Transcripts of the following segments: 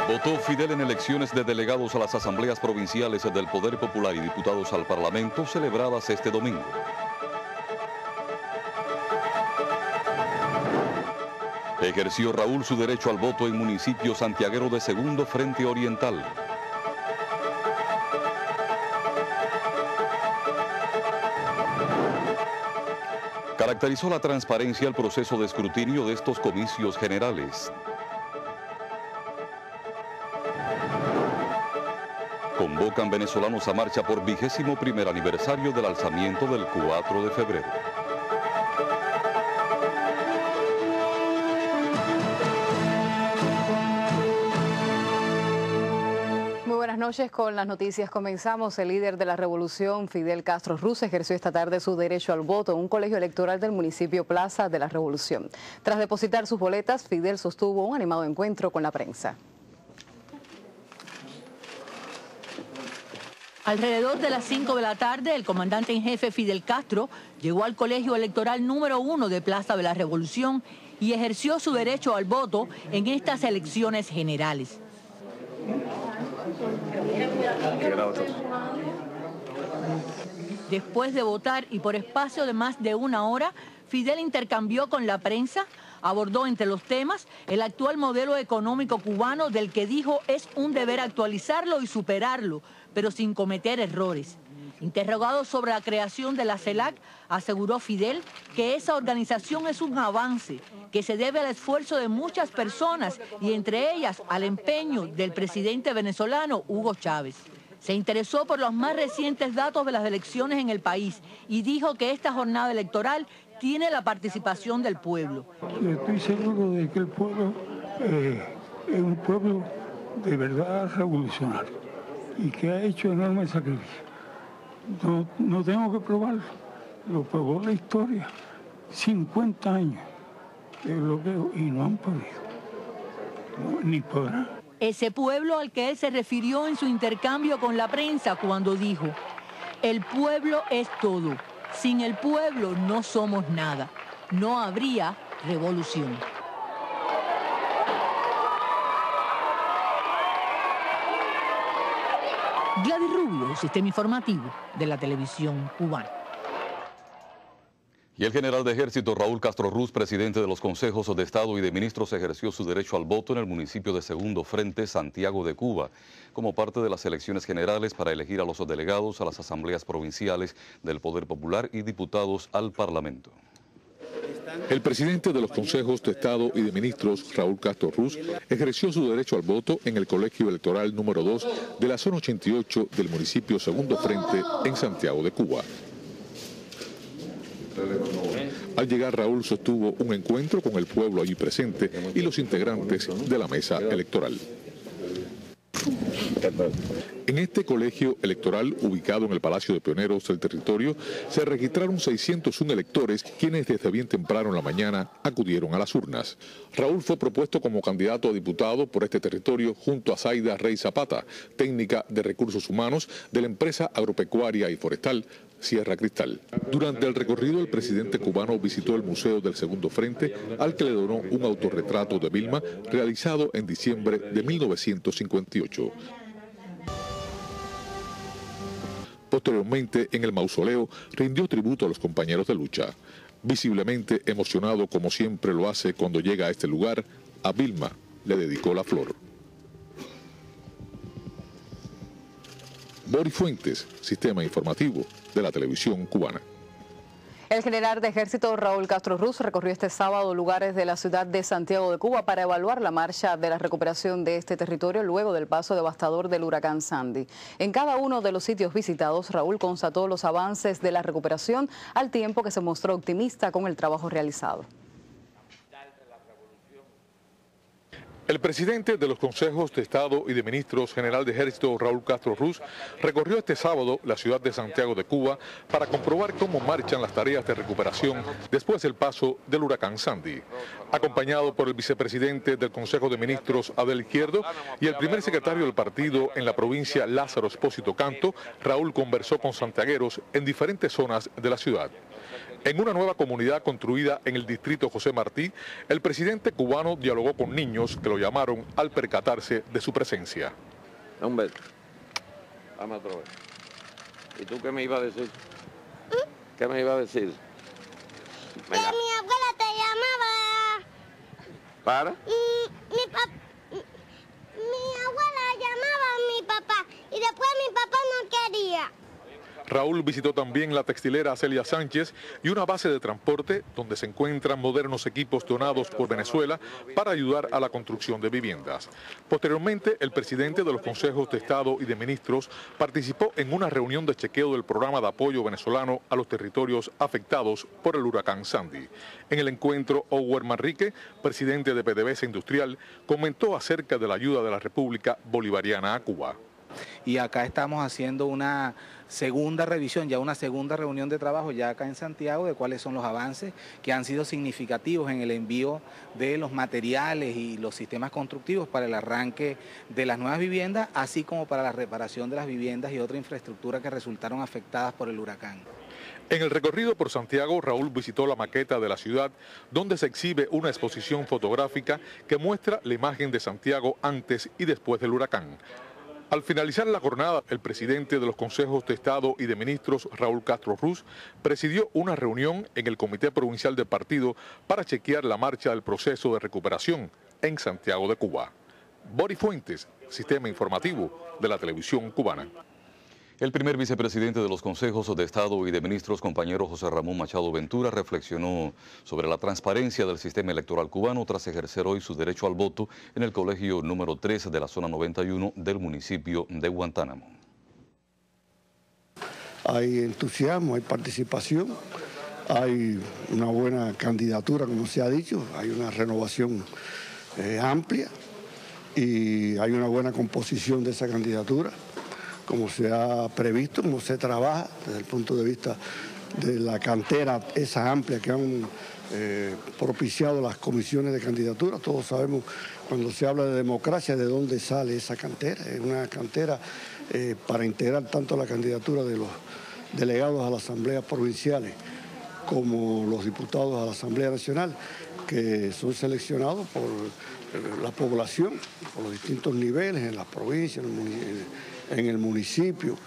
Votó Fidel en elecciones de delegados a las asambleas provinciales del Poder Popular y diputados al Parlamento celebradas este domingo. Ejerció Raúl su derecho al voto en municipio santiaguero de Segundo Frente Oriental. Caracterizó la transparencia al proceso de escrutinio de estos comicios generales. Convocan venezolanos a marcha por 21º aniversario del alzamiento del 4 de febrero. Buenas noches, con las noticias comenzamos. El líder de la revolución, Fidel Castro Ruz, ejerció esta tarde su derecho al voto en un colegio electoral del municipio Plaza de la Revolución. Tras depositar sus boletas, Fidel sostuvo un animado encuentro con la prensa. Alrededor de las 5 de la tarde, el comandante en jefe Fidel Castro llegó al colegio electoral número 1 de Plaza de la Revolución y ejerció su derecho al voto en estas elecciones generales. Después de votar y por espacio de más de una hora, Fidel intercambió con la prensa, abordó entre los temas el actual modelo económico cubano, del que dijo es un deber actualizarlo y superarlo, pero sin cometer errores. Interrogado sobre la creación de la CELAC, aseguró Fidel que esa organización es un avance que se debe al esfuerzo de muchas personas y entre ellas al empeño del presidente venezolano Hugo Chávez. Se interesó por los más recientes datos de las elecciones en el país y dijo que esta jornada electoral tiene la participación del pueblo. Estoy seguro de que el pueblo es un pueblo de verdad revolucionario y que ha hecho enormes sacrificios. No tengo que probarlo, lo probó la historia, 50 años de bloqueo y no han podido, ni podrán. Ese pueblo al que él se refirió en su intercambio con la prensa cuando dijo: el pueblo es todo, sin el pueblo no somos nada, no habría revolución. Gladys Rubio, Sistema Informativo de la Televisión Cubana. Y el general de ejército Raúl Castro Ruz, presidente de los consejos de Estado y de ministros, ejerció su derecho al voto en el municipio de Segundo Frente, Santiago de Cuba, como parte de las elecciones generales para elegir a los delegados a las asambleas provinciales del Poder Popular y diputados al Parlamento. El presidente de los consejos de Estado y de ministros, Raúl Castro Ruz, ejerció su derecho al voto en el colegio electoral número 2 de la zona 88 del municipio Segundo Frente en Santiago de Cuba. Al llegar, Raúl sostuvo un encuentro con el pueblo allí presente y los integrantes de la mesa electoral. En este colegio electoral, ubicado en el Palacio de Pioneros del territorio, se registraron 601 electores, quienes desde bien temprano en la mañana acudieron a las urnas. Raúl fue propuesto como candidato a diputado por este territorio junto a Zaida Rey Zapata, técnica de recursos humanos de la empresa agropecuaria y forestal Sierra Cristal. Durante el recorrido, el presidente cubano visitó el Museo del Segundo Frente, al que le donó un autorretrato de Vilma realizado en diciembre de 1958. Posteriormente, en el mausoleo, rindió tributo a los compañeros de lucha. Visiblemente emocionado, como siempre lo hace cuando llega a este lugar, a Vilma le dedicó la flor. Boris Fuentes, Sistema Informativo de la Televisión Cubana. El general de ejército Raúl Castro Ruz recorrió este sábado lugares de la ciudad de Santiago de Cuba para evaluar la marcha de la recuperación de este territorio luego del paso devastador del huracán Sandy. En cada uno de los sitios visitados, Raúl constató los avances de la recuperación, al tiempo que se mostró optimista con el trabajo realizado. El presidente de los consejos de Estado y de ministros, general de ejército Raúl Castro Ruz, recorrió este sábado la ciudad de Santiago de Cuba para comprobar cómo marchan las tareas de recuperación después del paso del huracán Sandy. Acompañado por el vicepresidente del Consejo de Ministros, Abel Izquierdo, y el primer secretario del partido en la provincia, Lázaro Espósito Canto, Raúl conversó con santiagueros en diferentes zonas de la ciudad. En una nueva comunidad construida en el distrito José Martí, el presidente cubano dialogó con niños que lo llamaron al percatarse de su presencia. Un beso. Dame otro beso. ¿Y tú qué me ibas a decir? ¿Qué me ibas a decir? Que mi abuela te llamaba. ¿Para? Mi abuela llamaba a mi papá y después mi papá no quería. Raúl visitó también la textilera Celia Sánchez y una base de transporte donde se encuentran modernos equipos donados por Venezuela para ayudar a la construcción de viviendas. Posteriormente, el presidente de los consejos de Estado y de ministros participó en una reunión de chequeo del programa de apoyo venezolano a los territorios afectados por el huracán Sandy. En el encuentro, Ower Manrique, presidente de PDVSA Industrial, comentó acerca de la ayuda de la República Bolivariana a Cuba. Y acá estamos haciendo una segunda revisión, ya una segunda reunión de trabajo ya acá en Santiago de cuáles son los avances que han sido significativos en el envío de los materiales y los sistemas constructivos para el arranque de las nuevas viviendas, así como para la reparación de las viviendas y otra infraestructura que resultaron afectadas por el huracán. En el recorrido por Santiago, Raúl visitó la maqueta de la ciudad, donde se exhibe una exposición fotográfica que muestra la imagen de Santiago antes y después del huracán. Al finalizar la jornada, el presidente de los consejos de Estado y de ministros, Raúl Castro Ruz, presidió una reunión en el Comité Provincial del Partido para chequear la marcha del proceso de recuperación en Santiago de Cuba. Boris Fuentes, Sistema Informativo de la Televisión Cubana. El primer vicepresidente de los consejos de Estado y de ministros, compañero José Ramón Machado Ventura, reflexionó sobre la transparencia del sistema electoral cubano tras ejercer hoy su derecho al voto en el colegio número 3 de la zona 91 del municipio de Guantánamo. Hay entusiasmo, hay participación, hay una buena candidatura, como se ha dicho, hay una renovación amplia y hay una buena composición de esa candidatura, como se ha previsto, como se trabaja desde el punto de vista de la cantera esa amplia que han propiciado las comisiones de candidatura. Todos sabemos cuando se habla de democracia de dónde sale esa cantera. Es una cantera para integrar tanto la candidatura de los delegados a las asambleas provinciales como los diputados a la Asamblea Nacional, que son seleccionados por la población, por los distintos niveles, en las provincias, en el municipio,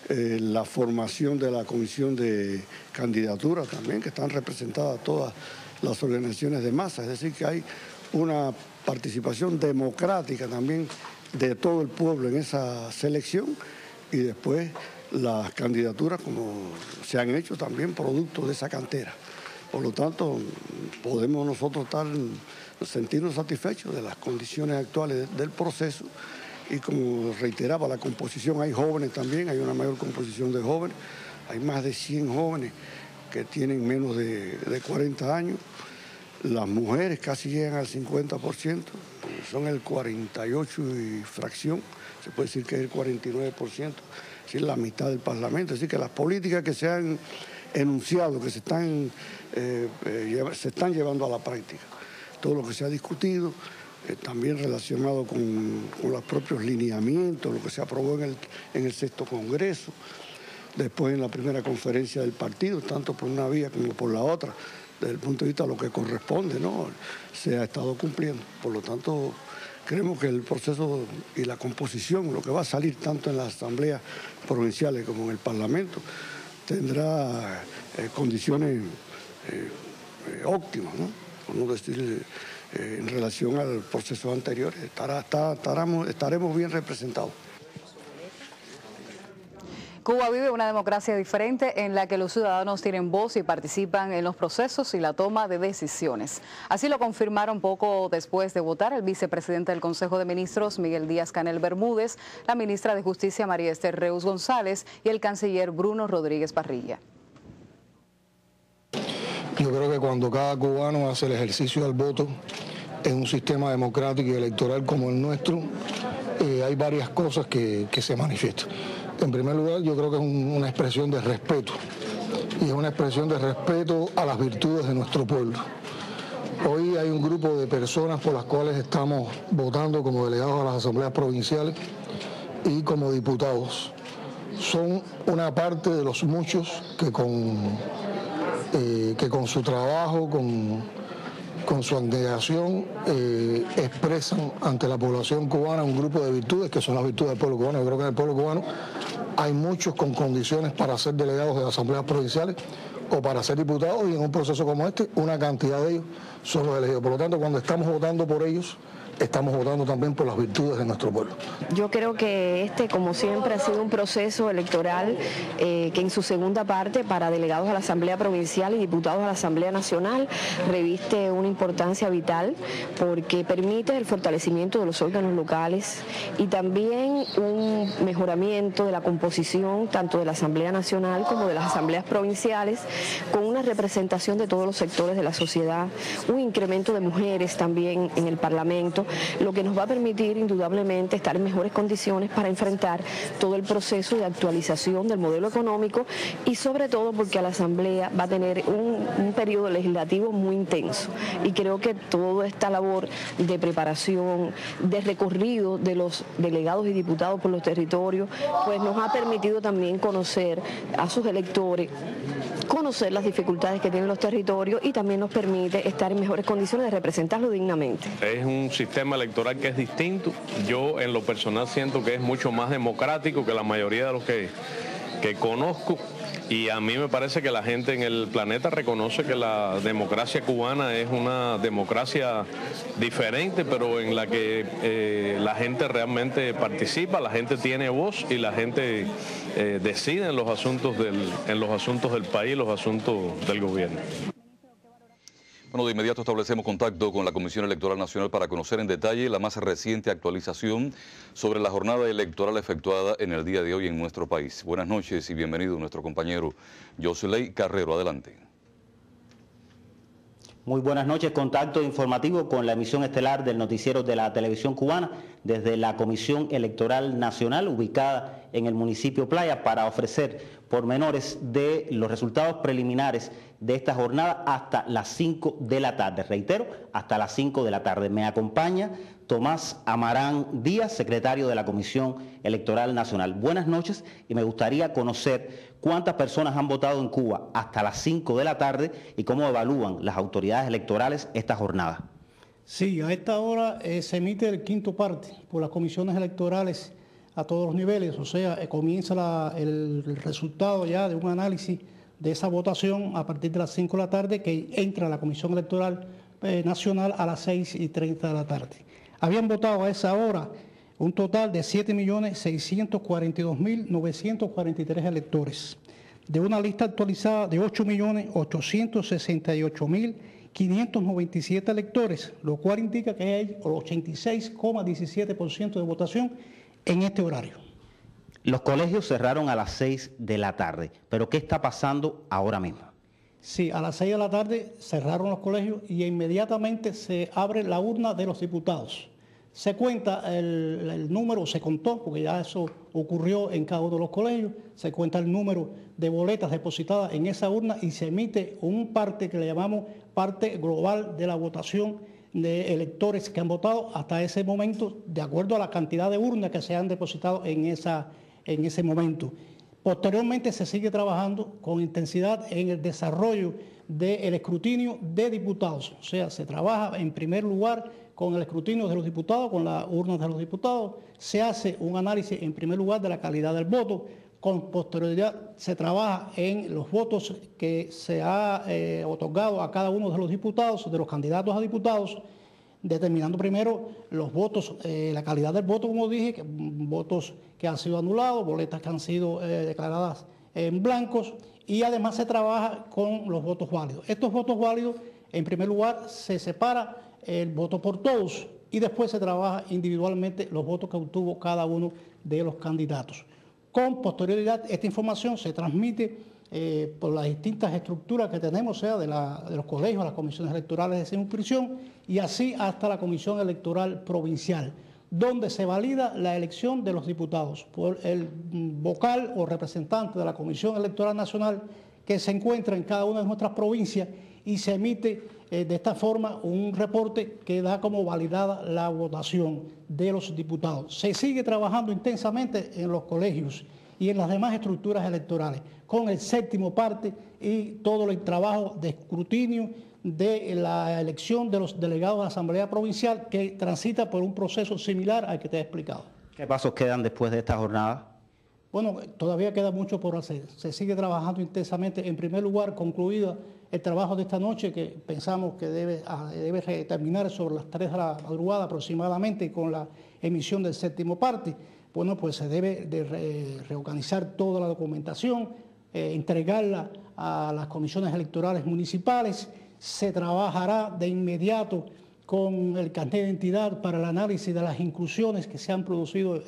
la formación de la comisión de candidatura también, que están representadas todas las organizaciones de masa, es decir, que hay una participación democrática también de todo el pueblo en esa selección y después las candidaturas como se han hecho también producto de esa cantera. Por lo tanto, podemos nosotros sentirnos satisfechos de las condiciones actuales del proceso. Y como reiteraba, la composición, hay jóvenes también, hay una mayor composición de jóvenes, hay más de 100 jóvenes que tienen menos de 40 años, las mujeres casi llegan al 50%, son el 48 y fracción, se puede decir que es el 49%, es decir, la mitad del Parlamento, es decir, que las políticas que se han enunciado, que se están llevando a la práctica, todo lo que se ha discutido, también relacionado con los propios lineamientos, lo que se aprobó en el sexto Congreso, después en la primera conferencia del partido, tanto por una vía como por la otra, desde el punto de vista de lo que corresponde, ¿no? Se ha estado cumpliendo. Por lo tanto, creemos que el proceso y la composición, lo que va a salir tanto en las asambleas provinciales como en el Parlamento, tendrá condiciones óptimas, ¿no? Por no decir en relación al proceso anterior, estaremos bien representados. Cuba vive una democracia diferente en la que los ciudadanos tienen voz y participan en los procesos y la toma de decisiones. Así lo confirmaron poco después de votar el vicepresidente del Consejo de Ministros, Miguel Díaz-Canel Bermúdez, la ministra de Justicia, María Esther Reus González, y el canciller Bruno Rodríguez Parrilla. Yo creo que cuando cada cubano hace el ejercicio del voto en un sistema democrático y electoral como el nuestro, hay varias cosas que se manifiestan. En primer lugar, yo creo que es una expresión de respeto, y es una expresión de respeto a las virtudes de nuestro pueblo. Hoy hay un grupo de personas por las cuales estamos votando como delegados a las asambleas provinciales y como diputados. Son una parte de los muchos que con que con su trabajo, con su abnegación, expresan ante la población cubana un grupo de virtudes que son las virtudes del pueblo cubano. Yo creo que en el pueblo cubano hay muchos con condiciones para ser delegados de las asambleas provinciales o para ser diputados, y en un proceso como este, una cantidad de ellos son los elegidos. Por lo tanto, cuando estamos votando por ellos, estamos votando también por las virtudes de nuestro pueblo. Yo creo que como siempre, ha sido un proceso electoral que en su segunda parte, para delegados a la Asamblea Provincial y diputados a la Asamblea Nacional, reviste una importancia vital porque permite el fortalecimiento de los órganos locales y también un mejoramiento de la composición tanto de la Asamblea Nacional como de las asambleas provinciales, con una representación de todos los sectores de la sociedad, un incremento de mujeres también en el Parlamento, lo que nos va a permitir indudablemente estar en mejores condiciones para enfrentar todo el proceso de actualización del modelo económico y sobre todo porque la Asamblea va a tener un periodo legislativo muy intenso, y creo que toda esta labor de preparación, de recorrido de los delegados y diputados por los territorios, pues nos ha permitido también conocer a sus electores, conocer las dificultades que tienen los territorios, y también nos permite estar en mejores condiciones de representarlo dignamente. Es un sistema electoral que es distinto. Yo en lo personal siento que es mucho más democrático que la mayoría de los que conozco, y a mí me parece que la gente en el planeta reconoce que la democracia cubana es una democracia diferente, pero en la que la gente realmente participa, la gente tiene voz y la gente decide en los asuntos del país, los asuntos del gobierno. Bueno, de inmediato establecemos contacto con la Comisión Electoral Nacional para conocer en detalle la más reciente actualización sobre la jornada electoral efectuada en el día de hoy en nuestro país. Buenas noches y bienvenido nuestro compañero Jocelyn Carrero. Adelante. Muy buenas noches, contacto informativo con la emisión estelar del noticiero de la televisión cubana desde la Comisión Electoral Nacional ubicada en el municipio Playa para ofrecer pormenores de los resultados preliminares de esta jornada hasta las 5 de la tarde. Reitero, hasta las 5 de la tarde. Me acompaña Tomás Amarán Díaz, secretario de la Comisión Electoral Nacional. Buenas noches, y me gustaría conocer cuántas personas han votado en Cuba hasta las 5 de la tarde y cómo evalúan las autoridades electorales esta jornada. Sí, a esta hora se emite el quinto parte por las comisiones electorales a todos los niveles, o sea, comienza el resultado ya de un análisis de esa votación a partir de las 5 de la tarde, que entra a la Comisión Electoral Nacional a las 6:30 de la tarde. Habían votado a esa hora un total de 7.642.943 electores, de una lista actualizada de 8.868.597 electores, lo cual indica que hay 86,17% de votación en este horario. Los colegios cerraron a las 6 de la tarde, pero ¿qué está pasando ahora mismo? Sí, a las 6 de la tarde cerraron los colegios y inmediatamente se abre la urna de los diputados. Se cuenta el número, se contó, porque ya eso ocurrió en cada uno de los colegios, se cuenta el número de boletas depositadas en esa urna y se emite un parte que le llamamos parte global de la votación de electores que han votado hasta ese momento, de acuerdo a la cantidad de urnas que se han depositado en ese momento. Posteriormente se sigue trabajando con intensidad en el desarrollo del escrutinio de diputados, o sea, se trabaja en primer lugar con el escrutinio de los diputados, con las urnas de los diputados, se hace un análisis en primer lugar de la calidad del voto, con posterioridad se trabaja en los votos que se ha otorgado a cada uno de los diputados, de los candidatos a diputados, determinando primero los votos, la calidad del voto, como dije, votos que han sido anulados, boletas que han sido declaradas en blancos, y además se trabaja con los votos válidos. Estos votos válidos, en primer lugar, se separa el voto por todos y después se trabaja individualmente los votos que obtuvo cada uno de los candidatos. Con posterioridad, esta información se transmite por las distintas estructuras que tenemos, o sea, de los colegios, las comisiones electorales de circunscripción y así hasta la Comisión Electoral Provincial, donde se valida la elección de los diputados por el vocal o representante de la Comisión Electoral Nacional que se encuentra en cada una de nuestras provincias y se emite de esta forma un reporte que da como validada la votación de los diputados. Se sigue trabajando intensamente en los colegios y en las demás estructuras electorales, con el séptimo parte y todo el trabajo de escrutinio de la elección de los delegados de la Asamblea Provincial, que transita por un proceso similar al que te he explicado. ¿Qué pasos quedan después de esta jornada? Bueno, todavía queda mucho por hacer. Se sigue trabajando intensamente. En primer lugar, concluida el trabajo de esta noche, que pensamos que debe terminar sobre las 3 de la madrugada aproximadamente, con la emisión del séptimo parte. Bueno, pues se debe de reorganizar toda la documentación, entregarla a las comisiones electorales municipales. Se trabajará de inmediato con el carnet de identidad para el análisis de las inclusiones que se han producido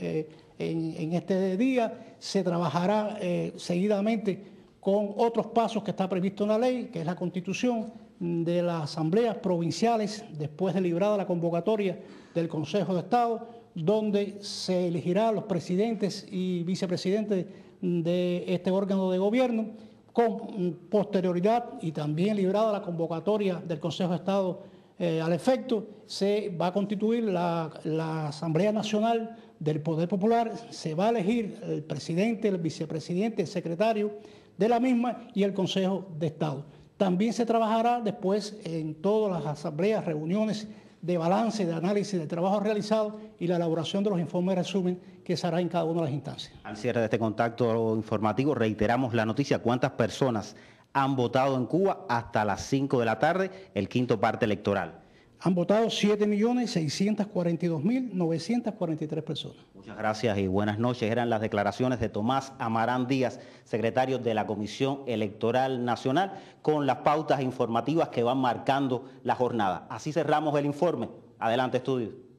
en este día. Se trabajará seguidamente con otros pasos que está previsto en la ley, que es la constitución de las asambleas provinciales, después de librada la convocatoria del Consejo de Estado, donde se elegirá los presidentes y vicepresidentes de este órgano de gobierno. Con posterioridad y también librada la convocatoria del Consejo de Estado al efecto, se va a constituir la Asamblea Nacional del Poder Popular. Se va a elegir el presidente, el vicepresidente, el secretario de la misma y el Consejo de Estado. También se trabajará después en todas las asambleas, reuniones de balance, de análisis del trabajo realizado y la elaboración de los informes de resumen que se hará en cada una de las instancias. Al cierre de este contacto informativo reiteramos la noticia: cuántas personas han votado en Cuba hasta las 5 de la tarde, el quinto parte electoral. Han votado 7.642.943 personas. Muchas gracias y buenas noches. Eran las declaraciones de Tomás Amarán Díaz, secretario de la Comisión Electoral Nacional, con las pautas informativas que van marcando la jornada. Así cerramos el informe. Adelante, estudio.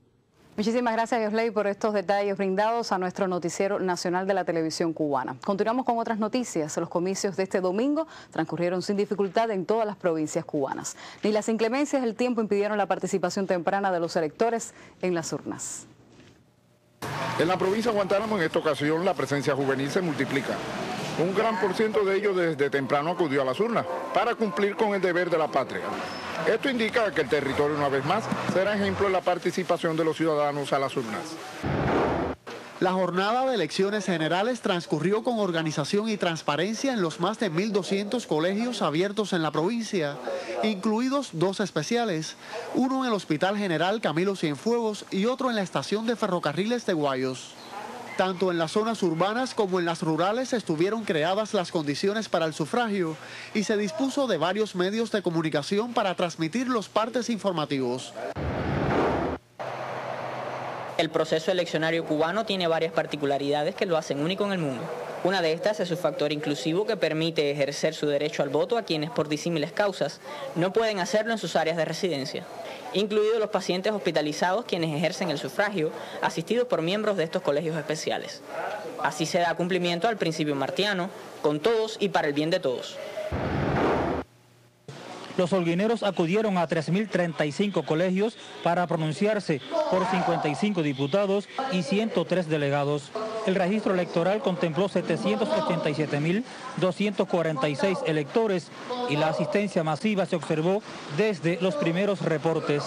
Muchísimas gracias, Yosley, por estos detalles brindados a nuestro noticiero nacional de la televisión cubana. Continuamos con otras noticias. Los comicios de este domingo transcurrieron sin dificultad en todas las provincias cubanas. Ni las inclemencias del tiempo impidieron la participación temprana de los electores en las urnas. En la provincia de Guantánamo, en esta ocasión, la presencia juvenil se multiplica. Un gran porciento de ellos desde temprano acudió a las urnas para cumplir con el deber de la patria. Esto indica que el territorio, una vez más, será ejemplo en la participación de los ciudadanos a las urnas. La jornada de elecciones generales transcurrió con organización y transparencia en los más de 1.200 colegios abiertos en la provincia, incluidos 2 especiales, uno en el Hospital General Camilo Cienfuegos y otro en la estación de ferrocarriles de Guayos. Tanto en las zonas urbanas como en las rurales estuvieron creadas las condiciones para el sufragio y se dispuso de varios medios de comunicación para transmitir los partes informativos. El proceso eleccionario cubano tiene varias particularidades que lo hacen único en el mundo. Una de estas es su factor inclusivo, que permite ejercer su derecho al voto a quienes por disímiles causas no pueden hacerlo en sus áreas de residencia, incluidos los pacientes hospitalizados quienes ejercen el sufragio, asistidos por miembros de estos colegios especiales. Así se da cumplimiento al principio martiano, con todos y para el bien de todos. Los holguineros acudieron a 3.035 colegios para pronunciarse por 55 diputados y 103 delegados. El registro electoral contempló 787.246 electores y la asistencia masiva se observó desde los primeros reportes.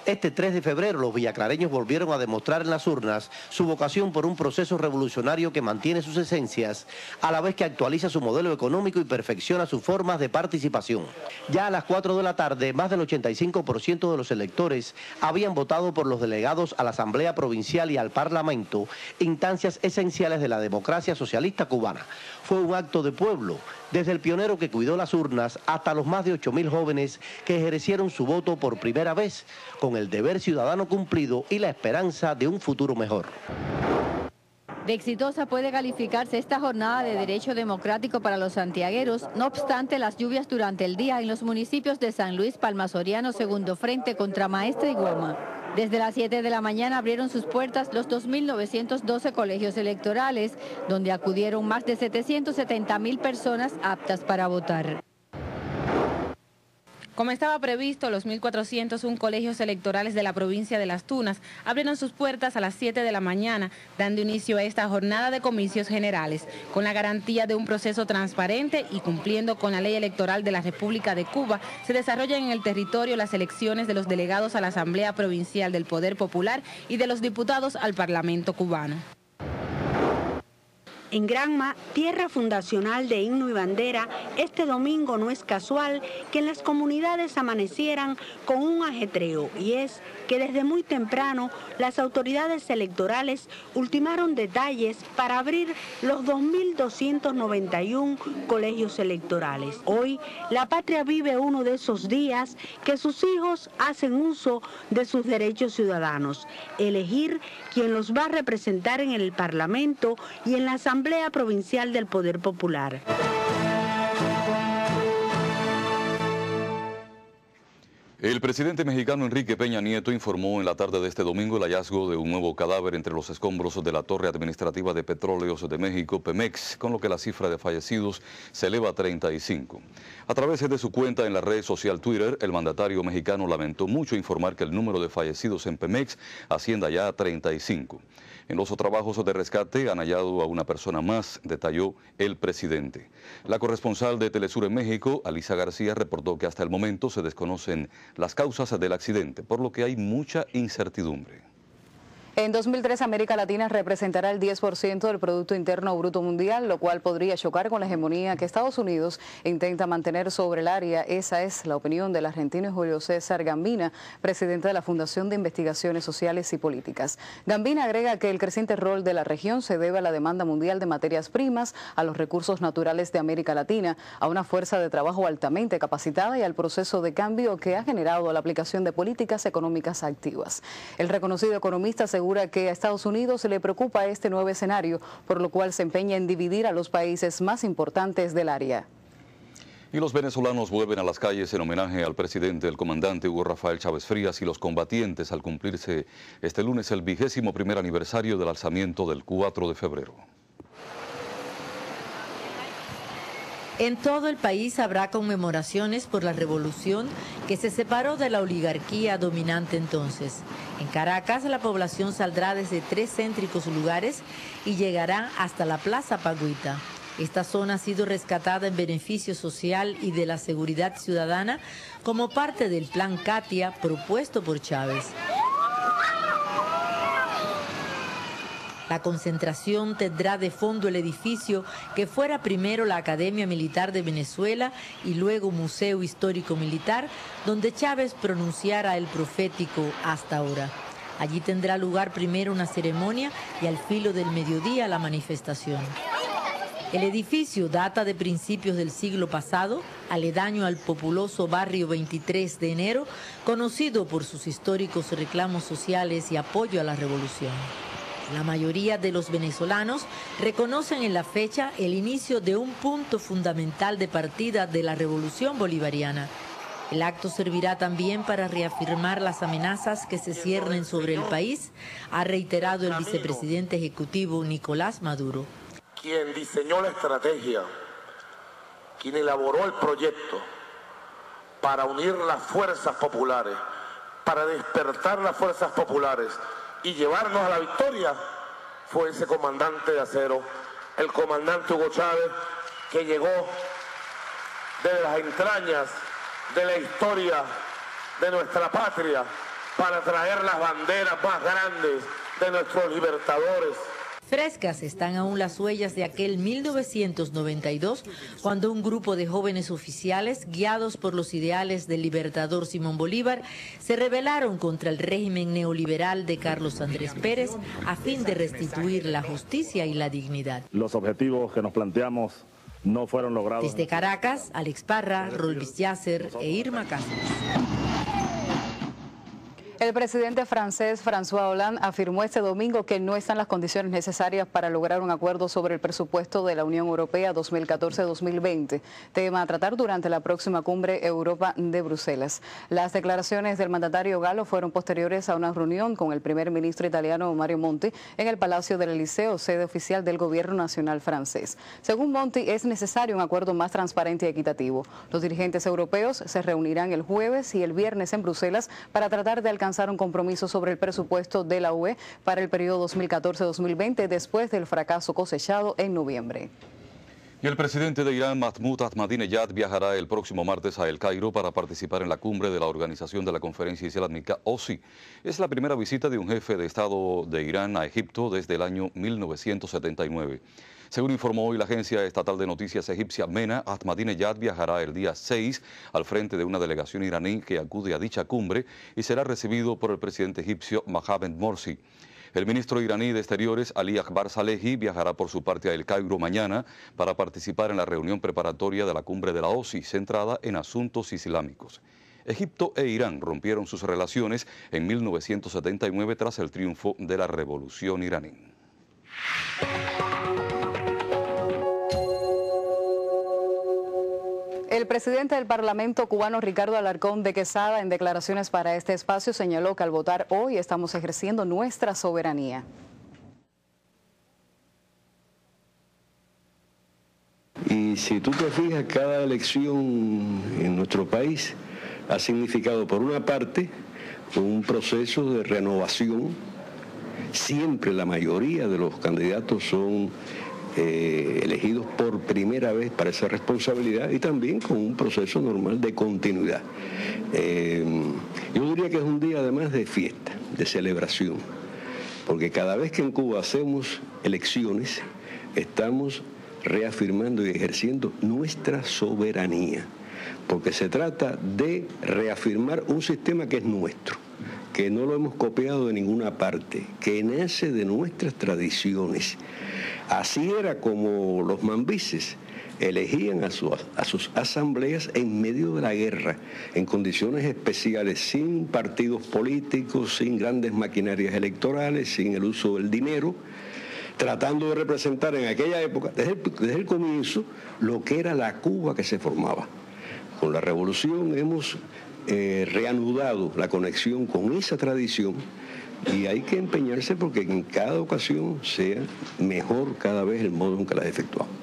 Este 3 de febrero los villaclareños volvieron a demostrar en las urnas su vocación por un proceso revolucionario que mantiene sus esencias, a la vez que actualiza su modelo económico y perfecciona sus formas de participación. Ya a las 4 de la tarde, más del 85% de los electores habían votado por los delegados a la Asamblea Provincial y al Parlamento, instancias esenciales de la democracia socialista cubana. Fue un acto de pueblo, desde el pionero que cuidó las urnas hasta los más de 8.000 jóvenes que ejercieron su voto por primera vez, con el deber ciudadano cumplido y la esperanza de un futuro mejor. De exitosa puede calificarse esta jornada de derecho democrático para los santiagueros, no obstante las lluvias durante el día en los municipios de San Luis, Palmasoriano, Segundo Frente, Contramaestre y Guama. Desde las 7 de la mañana abrieron sus puertas los 2.912 colegios electorales, donde acudieron más de 770.000 personas aptas para votar. Como estaba previsto, los 1.401 colegios electorales de la provincia de Las Tunas abrieron sus puertas a las 7 de la mañana, dando inicio a esta jornada de comicios generales, con la garantía de un proceso transparente y cumpliendo con la ley electoral de la República de Cuba. Se desarrollan en el territorio las elecciones de los delegados a la Asamblea Provincial del Poder Popular y de los diputados al Parlamento cubano. En Granma, tierra fundacional de himno y bandera, este domingo no es casual que en las comunidades amanecieran con un ajetreo, y es que desde muy temprano las autoridades electorales ultimaron detalles para abrir los 2.291 colegios electorales. Hoy, la patria vive uno de esos días que sus hijos hacen uso de sus derechos ciudadanos, elegir quién los va a representar en el Parlamento y en la Asamblea Provincial del Poder Popular. El presidente mexicano Enrique Peña Nieto informó en la tarde de este domingo el hallazgo de un nuevo cadáver entre los escombros de la Torre Administrativa de Petróleos de México, Pemex, con lo que la cifra de fallecidos se eleva a 35. A través de su cuenta en la red social Twitter, el mandatario mexicano lamentó mucho informar que el número de fallecidos en Pemex ascienda ya a 35. En los trabajos de rescate han hallado a una persona más, detalló el presidente. La corresponsal de Telesur en México, Alisa García, reportó que hasta el momento se desconocen las causas del accidente, por lo que hay mucha incertidumbre. En 2003, América Latina representará el 10% del Producto Interno Bruto Mundial, lo cual podría chocar con la hegemonía que Estados Unidos intenta mantener sobre el área. Esa es la opinión del argentino Julio César Gambina, presidente de la Fundación de Investigaciones Sociales y Políticas. Gambina agrega que el creciente rol de la región se debe a la demanda mundial de materias primas, a los recursos naturales de América Latina, a una fuerza de trabajo altamente capacitada y al proceso de cambio que ha generado la aplicación de políticas económicas activas. El reconocido economista asegura que a Estados Unidos le preocupa este nuevo escenario, por lo cual se empeña en dividir a los países más importantes del área. Y los venezolanos vuelven a las calles en homenaje al presidente, el comandante Hugo Rafael Chávez Frías, y los combatientes al cumplirse este lunes el 21º aniversario del alzamiento del 4 de febrero. En todo el país habrá conmemoraciones por la revolución que se separó de la oligarquía dominante entonces. En Caracas, la población saldrá desde 3 céntricos lugares y llegará hasta la Plaza Pagüita. Esta zona ha sido rescatada en beneficio social y de la seguridad ciudadana como parte del Plan Katia propuesto por Chávez. La concentración tendrá de fondo el edificio que fuera primero la Academia Militar de Venezuela y luego Museo Histórico Militar, donde Chávez pronunciara el profético "hasta ahora". Allí tendrá lugar primero una ceremonia y al filo del mediodía la manifestación. El edificio data de principios del siglo pasado, aledaño al populoso barrio 23 de enero, conocido por sus históricos reclamos sociales y apoyo a la revolución. La mayoría de los venezolanos reconocen en la fecha el inicio de un punto fundamental de partida de la revolución bolivariana. El acto servirá también para reafirmar las amenazas que se ciernen sobre el país, ha reiterado el vicepresidente ejecutivo Nicolás Maduro. Quien diseñó la estrategia, quien elaboró el proyecto para unir las fuerzas populares, para despertar las fuerzas populares y llevarnos a la victoria, fue ese comandante de acero, el comandante Hugo Chávez, que llegó desde las entrañas de la historia de nuestra patria para traer las banderas más grandes de nuestros libertadores. Frescas están aún las huellas de aquel 1992, cuando un grupo de jóvenes oficiales, guiados por los ideales del libertador Simón Bolívar, se rebelaron contra el régimen neoliberal de Carlos Andrés Pérez a fin de restituir la justicia y la dignidad. Los objetivos que nos planteamos no fueron logrados. Desde Caracas, Alex Parra, Rolvis Yasser e Irma Cáceres. El presidente francés François Hollande afirmó este domingo que no están las condiciones necesarias para lograr un acuerdo sobre el presupuesto de la Unión Europea 2014-2020, tema a tratar durante la próxima cumbre Europa de Bruselas. Las declaraciones del mandatario galo fueron posteriores a una reunión con el primer ministro italiano Mario Monti en el Palacio del Elíseo, sede oficial del gobierno nacional francés. Según Monti, es necesario un acuerdo más transparente y equitativo. Los dirigentes europeos se reunirán el jueves y el viernes en Bruselas para tratar de alcanzar un compromiso sobre el presupuesto de la UE para el periodo 2014-2020 después del fracaso cosechado en noviembre. Y el presidente de Irán, Mahmoud Ahmadinejad, viajará el próximo martes a El Cairo para participar en la cumbre de la Organización de la Conferencia Islámica, OSI. Es la primera visita de un jefe de Estado de Irán a Egipto desde el año 1979. Según informó hoy la agencia estatal de noticias egipcia MENA, Ahmadinejad viajará el día 6 al frente de una delegación iraní que acude a dicha cumbre y será recibido por el presidente egipcio Mohamed Morsi. El ministro iraní de Exteriores, Ali Akbar Salehi, viajará por su parte a El Cairo mañana para participar en la reunión preparatoria de la cumbre de la OSI, centrada en asuntos islámicos. Egipto e Irán rompieron sus relaciones en 1979 tras el triunfo de la revolución iraní. El presidente del Parlamento cubano, Ricardo Alarcón de Quesada, en declaraciones para este espacio, señaló que al votar hoy estamos ejerciendo nuestra soberanía. Y si tú te fijas, cada elección en nuestro país ha significado, por una parte, un proceso de renovación. Siempre la mayoría de los candidatos son elegidos por primera vez para esa responsabilidad y también con un proceso normal de continuidad. Yo diría que es un día además de fiesta, de celebración, porque cada vez que en Cuba hacemos elecciones, estamos reafirmando y ejerciendo nuestra soberanía, porque se trata de reafirmar un sistema que es nuestro, que no lo hemos copiado de ninguna parte, que nace de nuestras tradiciones. Así era como los mambises elegían a sus asambleas en medio de la guerra, en condiciones especiales, sin partidos políticos, sin grandes maquinarias electorales, sin el uso del dinero, tratando de representar en aquella época, desde el comienzo, lo que era la Cuba que se formaba. Con la revolución hemos reanudado la conexión con esa tradición y hay que empeñarse porque en cada ocasión sea mejor cada vez el modo en que la efectuamos.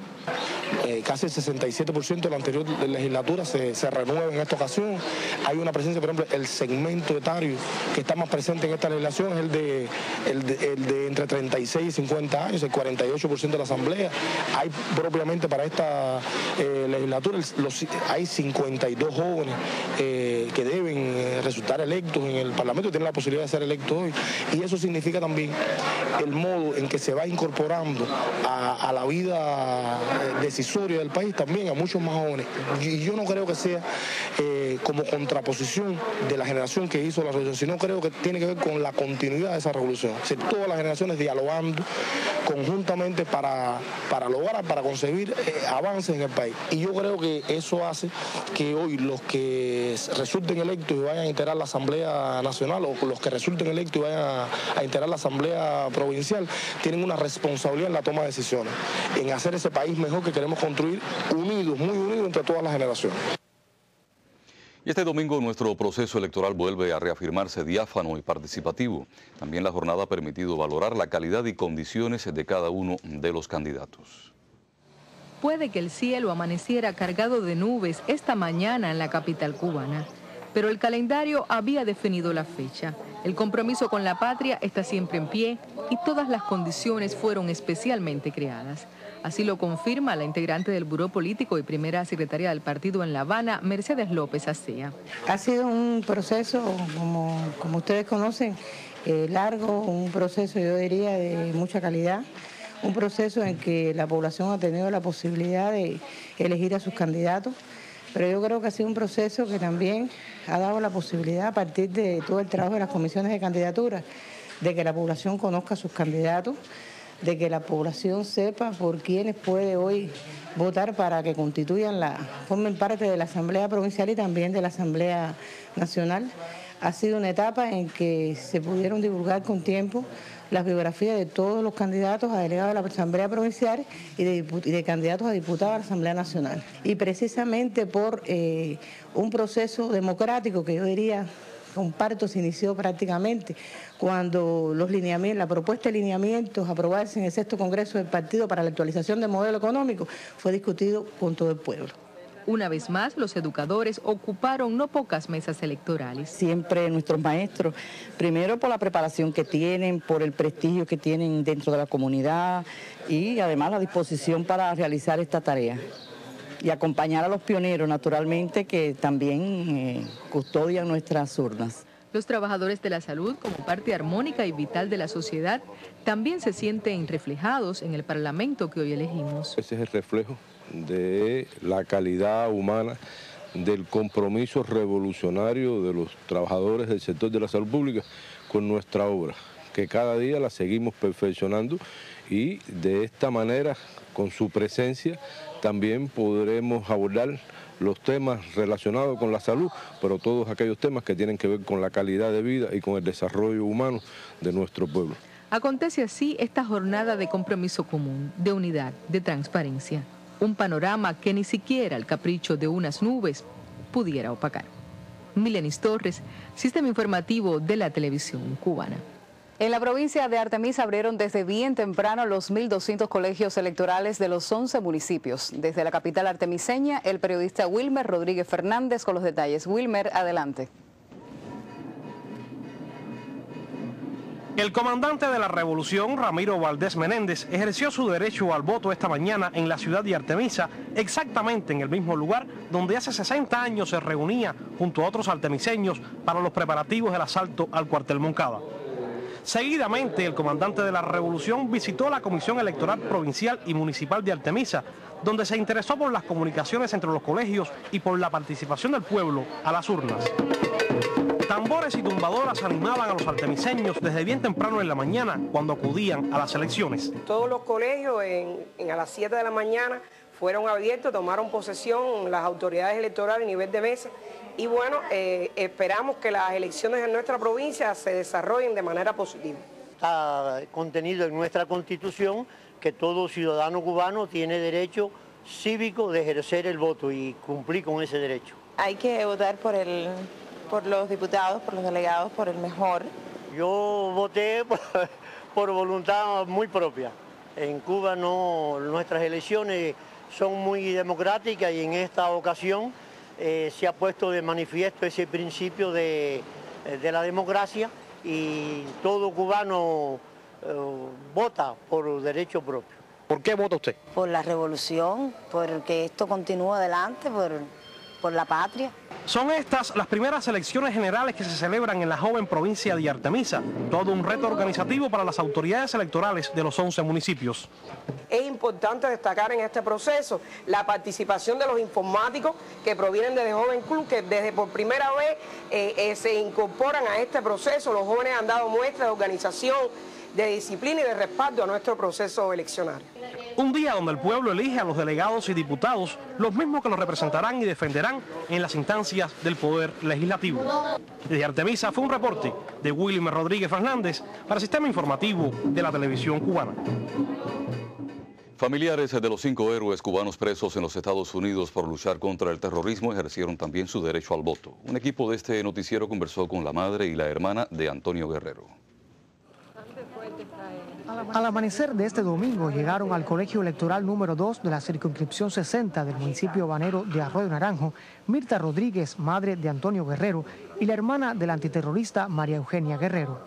Casi el 67% de la anterior legislatura se renueva en esta ocasión. Hay una presencia, por ejemplo, el segmento etario que está más presente en esta legislación es el de entre 36 y 50 años, el 48% de la asamblea. Hay propiamente para esta legislatura, hay 52 jóvenes que deben resultar electos en el Parlamento y tienen la posibilidad de ser electos hoy. Y eso significa también el modo en que se va incorporando a la vida decisoria del país también a muchos más jóvenes. Y yo no creo que sea como contraposición de la generación que hizo la revolución, sino creo que tiene que ver con la continuidad de esa revolución. O sea, todas las generaciones dialogando conjuntamente para lograr, para concebir avances en el país. Y yo creo que eso hace que hoy los que resulten electos y vayan a integrar la Asamblea Nacional o los que resulten electos y vayan a integrar la Asamblea Provincial tienen una responsabilidad en la toma de decisiones, en hacer ese país mejor que queremos construir unidos, muy unidos entre todas las generaciones. Y este domingo nuestro proceso electoral vuelve a reafirmarse diáfano y participativo. También la jornada ha permitido valorar la calidad y condiciones de cada uno de los candidatos. Puede que el cielo amaneciera cargado de nubes esta mañana en la capital cubana, pero el calendario había definido la fecha. El compromiso con la patria está siempre en pie y todas las condiciones fueron especialmente creadas. Así lo confirma la integrante del Buró Político y primera secretaria del partido en La Habana, Mercedes López Acea. Ha sido un proceso, como ustedes conocen, largo, un proceso yo diría de mucha calidad, un proceso en que la población ha tenido la posibilidad de elegir a sus candidatos, pero yo creo que ha sido un proceso que también ha dado la posibilidad a partir de todo el trabajo de las comisiones de candidatura, de que la población conozca a sus candidatos, de que la población sepa por quiénes puede hoy votar para que formen parte de la Asamblea Provincial y también de la Asamblea Nacional. Ha sido una etapa en que se pudieron divulgar con tiempo las biografías de todos los candidatos a delegados de la Asamblea Provincial y de candidatos a diputados a la Asamblea Nacional. Y precisamente por un proceso democrático que yo diría comparto se inició prácticamente cuando la propuesta de lineamientos aprobarse en el 6º Congreso del Partido para la actualización del modelo económico fue discutido con todo el pueblo. Una vez más, los educadores ocuparon no pocas mesas electorales. Siempre nuestros maestros, primero por la preparación que tienen, por el prestigio que tienen dentro de la comunidad y además la disposición para realizar esta tarea. Y acompañar a los pioneros, naturalmente, que también custodian nuestras urnas. Los trabajadores de la salud, como parte armónica y vital de la sociedad, también se sienten reflejados en el Parlamento que hoy elegimos. Ese es el reflejo de la calidad humana, del compromiso revolucionario de los trabajadores del sector de la salud pública con nuestra obra, que cada día la seguimos perfeccionando y de esta manera, con su presencia, también podremos abordar los temas relacionados con la salud, pero todos aquellos temas que tienen que ver con la calidad de vida y con el desarrollo humano de nuestro pueblo. Acontece así esta jornada de compromiso común, de unidad, de transparencia. Un panorama que ni siquiera el capricho de unas nubes pudiera opacar. Milenis Torres, Sistema Informativo de la Televisión Cubana. En la provincia de Artemisa abrieron desde bien temprano los 1.200 colegios electorales de los 11 municipios. Desde la capital artemiseña, el periodista Wilmer Rodríguez Fernández con los detalles. Wilmer, adelante. El comandante de la revolución, Ramiro Valdés Menéndez, ejerció su derecho al voto esta mañana en la ciudad de Artemisa, exactamente en el mismo lugar donde hace 60 años se reunía junto a otros artemiseños para los preparativos del asalto al cuartel Moncada. Seguidamente, el comandante de la revolución visitó la Comisión Electoral Provincial y Municipal de Artemisa, donde se interesó por las comunicaciones entre los colegios y por la participación del pueblo a las urnas. Tambores y tumbadoras animaban a los artemiseños desde bien temprano en la mañana cuando acudían a las elecciones. Todos los colegios a las 7 de la mañana fueron abiertos, tomaron posesión las autoridades electorales a nivel de mesa y bueno, esperamos que las elecciones en nuestra provincia se desarrollen de manera positiva. Está contenido en nuestra Constitución que todo ciudadano cubano tiene derecho cívico de ejercer el voto y cumplir con ese derecho. Hay que votar por los diputados, por los delegados, por el mejor. Yo voté por voluntad muy propia. En Cuba nuestras elecciones son muy democráticas y en esta ocasión se ha puesto de manifiesto ese principio de la democracia y todo cubano vota por derecho propio. ¿Por qué vota usted? Por la revolución, porque esto continúa adelante, por la patria. Son estas las primeras elecciones generales que se celebran en la joven provincia de Artemisa, todo un reto organizativo para las autoridades electorales de los 11 municipios. Es importante destacar en este proceso la participación de los informáticos que provienen de Joven Club, que desde por primera vez se incorporan a este proceso. Los jóvenes han dado muestra de organización, de disciplina y de respaldo a nuestro proceso eleccionario. Un día donde el pueblo elige a los delegados y diputados, los mismos que los representarán y defenderán en las instancias del Poder Legislativo. Desde Artemisa fue un reporte de Wilmer Rodríguez Fernández para el Sistema Informativo de la Televisión Cubana. Familiares de los 5 héroes cubanos presos en los Estados Unidos por luchar contra el terrorismo ejercieron también su derecho al voto. Un equipo de este noticiero conversó con la madre y la hermana de Antonio Guerrero. Al amanecer de este domingo llegaron al colegio electoral número 2 de la circunscripción 60 del municipio habanero de Arroyo Naranjo, Mirta Rodríguez, madre de Antonio Guerrero, y la hermana del antiterrorista María Eugenia Guerrero.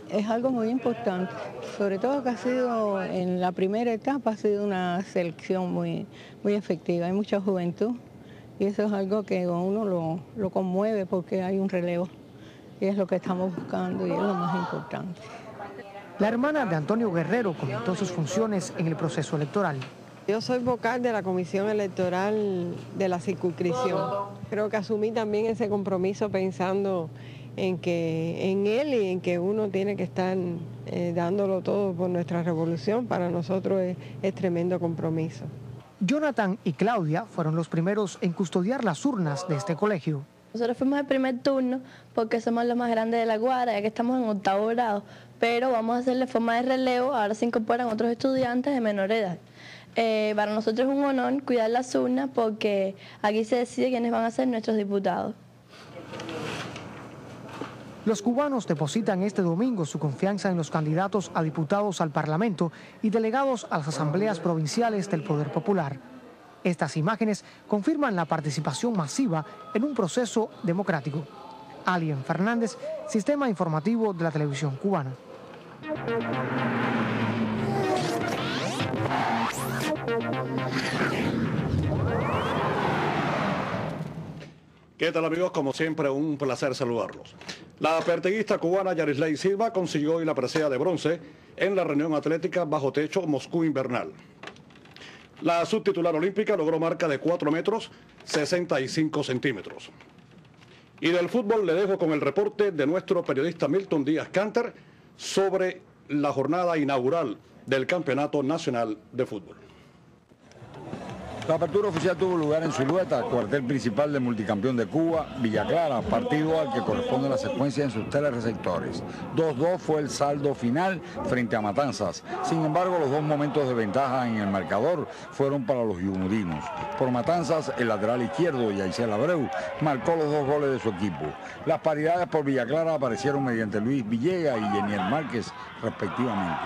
Es algo muy importante, sobre todo que ha sido, en la primera etapa, ha sido una selección muy efectiva. Hay mucha juventud y eso es algo que a uno lo conmueve porque hay un relevo y es lo que estamos buscando y es lo más importante. La hermana de Antonio Guerrero comentó sus funciones en el proceso electoral. Yo soy vocal de la Comisión Electoral de la circunscripción. Creo que asumí también ese compromiso pensando en él y en que uno tiene que estar dándolo todo por nuestra revolución. Para nosotros es tremendo compromiso. Jonathan y Claudia fueron los primeros en custodiar las urnas de este colegio. Nosotros fuimos el primer turno porque somos los más grandes de la Guara, ya que estamos en 8º grado, pero vamos a hacerle forma de relevo, ahora se incorporan otros estudiantes de menor edad. Para nosotros es un honor cuidar las urnas porque aquí se decide quiénes van a ser nuestros diputados. Los cubanos depositan este domingo su confianza en los candidatos a diputados al Parlamento y delegados a las asambleas provinciales del Poder Popular. Estas imágenes confirman la participación masiva en un proceso democrático. Alien Fernández, Sistema Informativo de la Televisión Cubana. ¿Qué tal, amigos? Como siempre, un placer saludarlos. La pertiguista cubana Yarisley Silva consiguió hoy la presea de bronce en la reunión atlética bajo techo Moscú Invernal. La subtitular olímpica logró marca de 4 metros 65 centímetros. Y del fútbol le dejo con el reporte de nuestro periodista Milton Díaz Canter sobre la jornada inaugural del Campeonato Nacional de Fútbol. La apertura oficial tuvo lugar en Zulueta, cuartel principal del multicampeón de Cuba, Villa Clara, partido al que corresponde la secuencia en sus telereceptores. 2-2 fue el saldo final frente a Matanzas. Sin embargo, los 2 momentos de ventaja en el marcador fueron para los yumudinos. Por Matanzas, el lateral izquierdo, Yaisel Abreu, marcó los 2 goles de su equipo. Las paridades por Villa Clara aparecieron mediante Luis Villega y Yenier Márquez, respectivamente.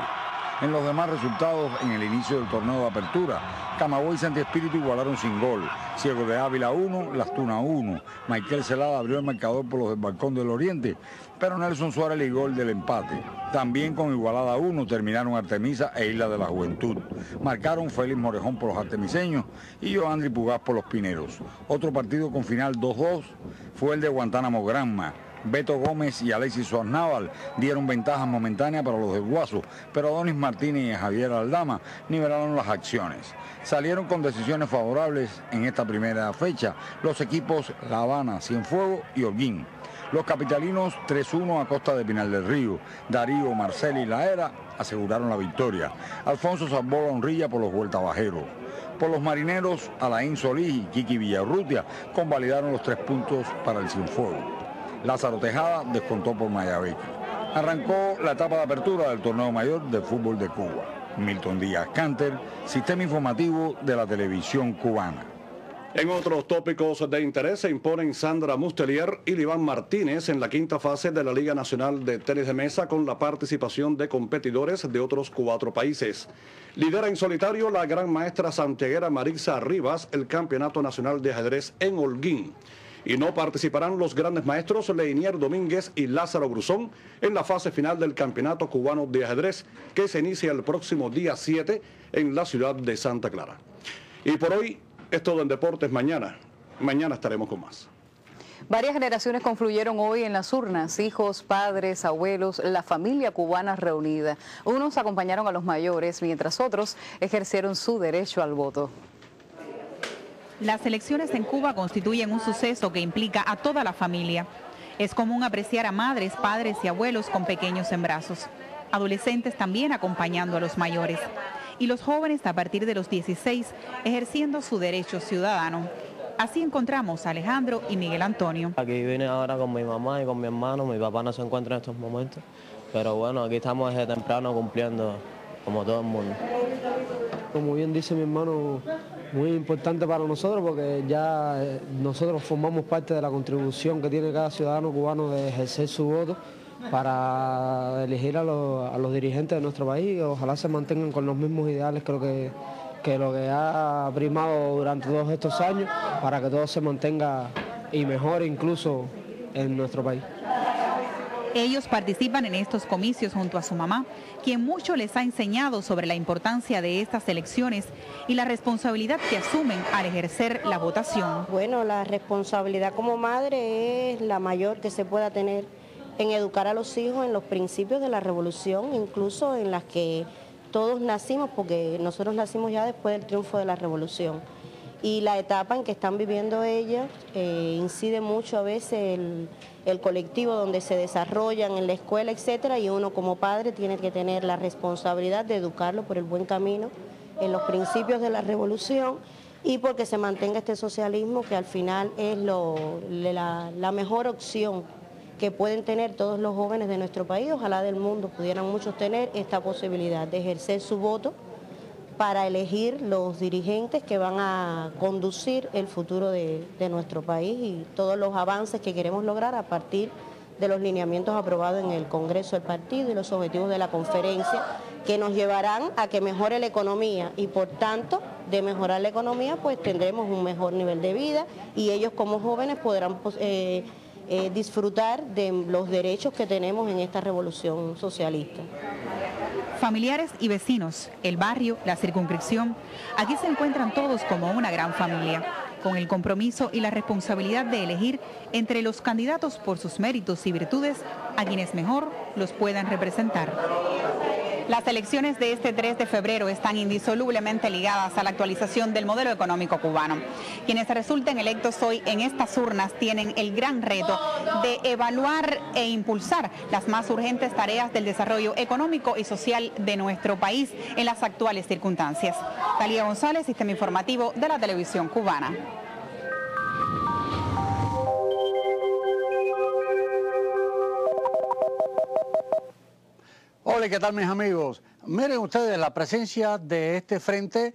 En los demás resultados, en el inicio del torneo de apertura, Camagüey y Santi Espíritu igualaron sin gol. Ciego de Ávila 1, Las Tunas 1. Michael Celada abrió el marcador por los del Balcón del Oriente, pero Nelson Suárez ligó el del empate. También con igualada 1 terminaron Artemisa e Isla de la Juventud. Marcaron Félix Morejón por los artemiseños y Joandri Pugaz por los pineros. Otro partido con final 2-2 fue el de Guantánamo Granma. Beto Gómez y Alexis Suárez dieron ventajas momentáneas para los del Guaso, pero Adonis Martínez y Javier Aldama nivelaron las acciones. Salieron con decisiones favorables en esta primera fecha los equipos La Habana, Cienfuegos y Holguín. Los capitalinos 3-1 a costa de Pinal del Río. Darío, Marcel y Laera aseguraron la victoria. Alfonso salvó la honrilla por los vueltabajeros. Por los marineros, Alain Solís y Kiki Villarrutia convalidaron los 3 puntos para el Cienfuegos. Lázaro Tejada descontó por Mayabeque. Arrancó la etapa de apertura del torneo mayor de fútbol de Cuba. Milton Díaz Canter, Sistema Informativo de la Televisión Cubana. En otros tópicos de interés se imponen Sandra Mustelier y Liván Martínez en la 5ª fase de la Liga Nacional de Tenis de Mesa con la participación de competidores de otros 4 países. Lidera en solitario la gran maestra santiaguera Marisa Rivas el Campeonato Nacional de Ajedrez en Holguín. Y no participarán los grandes maestros Leinier Domínguez y Lázaro Bruzón en la fase final del Campeonato Cubano de Ajedrez que se inicia el próximo día 7 en la ciudad de Santa Clara. Y por hoy es todo en Deportes. Mañana estaremos con más. Varias generaciones confluyeron hoy en las urnas, hijos, padres, abuelos, la familia cubana reunida. Unos acompañaron a los mayores, mientras otros ejercieron su derecho al voto. Las elecciones en Cuba constituyen un suceso que implica a toda la familia. Es común apreciar a madres, padres y abuelos con pequeños en brazos. Adolescentes también acompañando a los mayores. Y los jóvenes a partir de los 16 ejerciendo su derecho ciudadano. Así encontramos a Alejandro y Miguel Antonio. Aquí vine ahora con mi mamá y con mi hermano. Mi papá no se encuentra en estos momentos. Pero bueno, aquí estamos desde temprano cumpliendo como todo el mundo. Como bien dice mi hermano, muy importante para nosotros porque ya nosotros formamos parte de la contribución que tiene cada ciudadano cubano de ejercer su voto para elegir a los dirigentes de nuestro país. Ojalá se mantengan con los mismos ideales que lo que ha primado durante todos estos años para que todo se mantenga y mejore incluso en nuestro país. Ellos participan en estos comicios junto a su mamá, quien mucho les ha enseñado sobre la importancia de estas elecciones y la responsabilidad que asumen al ejercer la votación. Bueno, la responsabilidad como madre es la mayor que se pueda tener en educar a los hijos en los principios de la revolución, incluso en las que todos nacimos, porque nosotros nacimos ya después del triunfo de la revolución. Y la etapa en que están viviendo ellas incide mucho a veces el colectivo donde se desarrollan en la escuela, etcétera, y uno como padre tiene que tener la responsabilidad de educarlo por el buen camino en los principios de la revolución y porque se mantenga este socialismo que al final es la mejor opción que pueden tener todos los jóvenes de nuestro país. Ojalá del mundo pudieran muchos tener esta posibilidad de ejercer su voto para elegir los dirigentes que van a conducir el futuro de nuestro país y todos los avances que queremos lograr a partir de los lineamientos aprobados en el Congreso del partido y los objetivos de la conferencia que nos llevarán a que mejore la economía y por tanto de mejorar la economía pues tendremos un mejor nivel de vida y ellos como jóvenes podrán disfrutar de los derechos que tenemos en esta revolución socialista. Familiares y vecinos, el barrio, la circunscripción, aquí se encuentran todos como una gran familia. con el compromiso y la responsabilidad de elegir entre los candidatos por sus méritos y virtudes a quienes mejor los puedan representar. Las elecciones de este 3 de febrero están indisolublemente ligadas a la actualización del modelo económico cubano. Quienes resulten electos hoy en estas urnas tienen el gran reto de evaluar e impulsar las más urgentes tareas del desarrollo económico y social de nuestro país en las actuales circunstancias. Talía González, Sistema Informativo de la Televisión Cubana. Hola, ¿qué tal mis amigos? Miren ustedes la presencia de este frente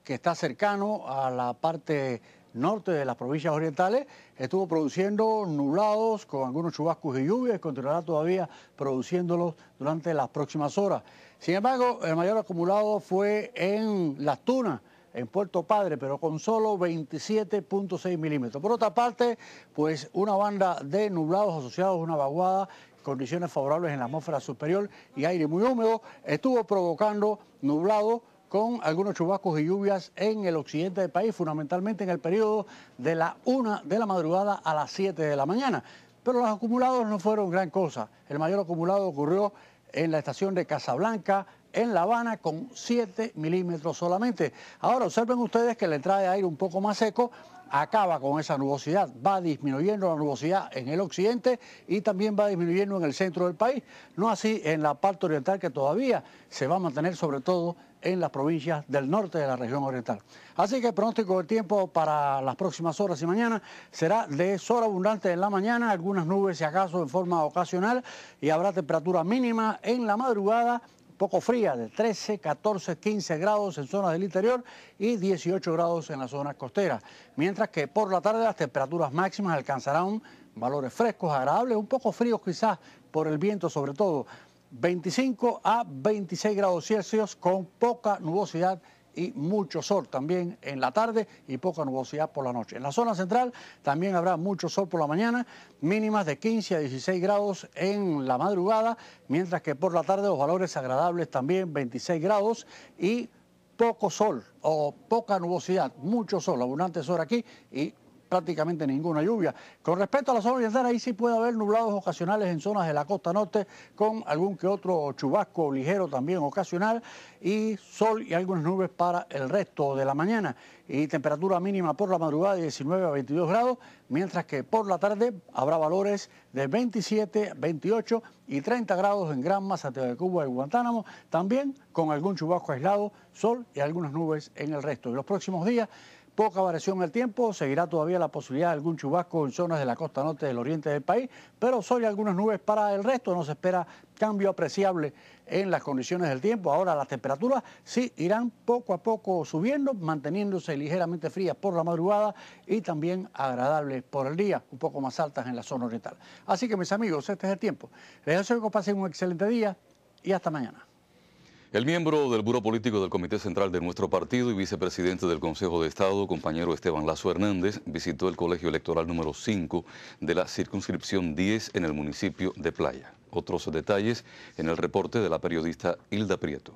que está cercano a la parte norte de las provincias orientales. Estuvo produciendo nublados con algunos chubascos y lluvias y continuará todavía produciéndolos durante las próximas horas. Sin embargo, el mayor acumulado fue en Las Tunas, en Puerto Padre, pero con solo 27.6 milímetros. Por otra parte, pues una banda de nublados asociados a una vaguada, condiciones favorables en la atmósfera superior y aire muy húmedo, estuvo provocando nublado con algunos chubascos y lluvias en el occidente del país, fundamentalmente en el periodo de la 1 de la madrugada a las 7 de la mañana. Pero los acumulados no fueron gran cosa. El mayor acumulado ocurrió en la estación de Casablanca, en La Habana, con 7 milímetros solamente. Ahora observen ustedes que la entrada de aire un poco más seco acaba con esa nubosidad, va disminuyendo la nubosidad en el occidente y también va disminuyendo en el centro del país, no así en la parte oriental, que todavía se va a mantener sobre todo en las provincias del norte de la región oriental. Así que el pronóstico del tiempo para las próximas horas y mañana será de sol abundante en la mañana, algunas nubes si acaso en forma ocasional, y habrá temperatura mínima en la madrugada poco fría, de 13, 14, 15 grados en zonas del interior y 18 grados en las zonas costeras. Mientras que por la tarde las temperaturas máximas alcanzarán valores frescos, agradables, un poco fríos quizás por el viento sobre todo, 25 a 26 grados Celsius con poca nubosidad y mucho sol también en la tarde y poca nubosidad por la noche. En la zona central también habrá mucho sol por la mañana, mínimas de 15 a 16 grados en la madrugada, mientras que por la tarde los valores agradables también 26 grados y poco sol o poca nubosidad, mucho sol, abundante sol aquí y prácticamente ninguna lluvia. Con respecto a la zona oriental, ahí sí puede haber nublados ocasionales en zonas de la costa norte con algún que otro chubasco ligero también ocasional y sol y algunas nubes para el resto de la mañana. Y temperatura mínima por la madrugada de 19 a 22 grados, mientras que por la tarde habrá valores de 27, 28 y 30 grados en Granma, Santiago de Cuba y Guantánamo, también con algún chubasco aislado, sol y algunas nubes en el resto. En los próximos días, poca variación en el tiempo, seguirá todavía la posibilidad de algún chubasco en zonas de la costa norte del oriente del país, pero sol y algunas nubes para el resto, no se espera cambio apreciable en las condiciones del tiempo. Ahora las temperaturas sí irán poco a poco subiendo, manteniéndose ligeramente frías por la madrugada y también agradables por el día, un poco más altas en la zona oriental. Así que mis amigos, este es el tiempo. Les deseo que pasen un excelente día y hasta mañana. El miembro del Buró Político del Comité Central de nuestro partido y vicepresidente del Consejo de Estado, compañero Esteban Lazo Hernández, visitó el colegio electoral número 5 de la circunscripción 10 en el municipio de Playa. Otros detalles en el reporte de la periodista Hilda Prieto.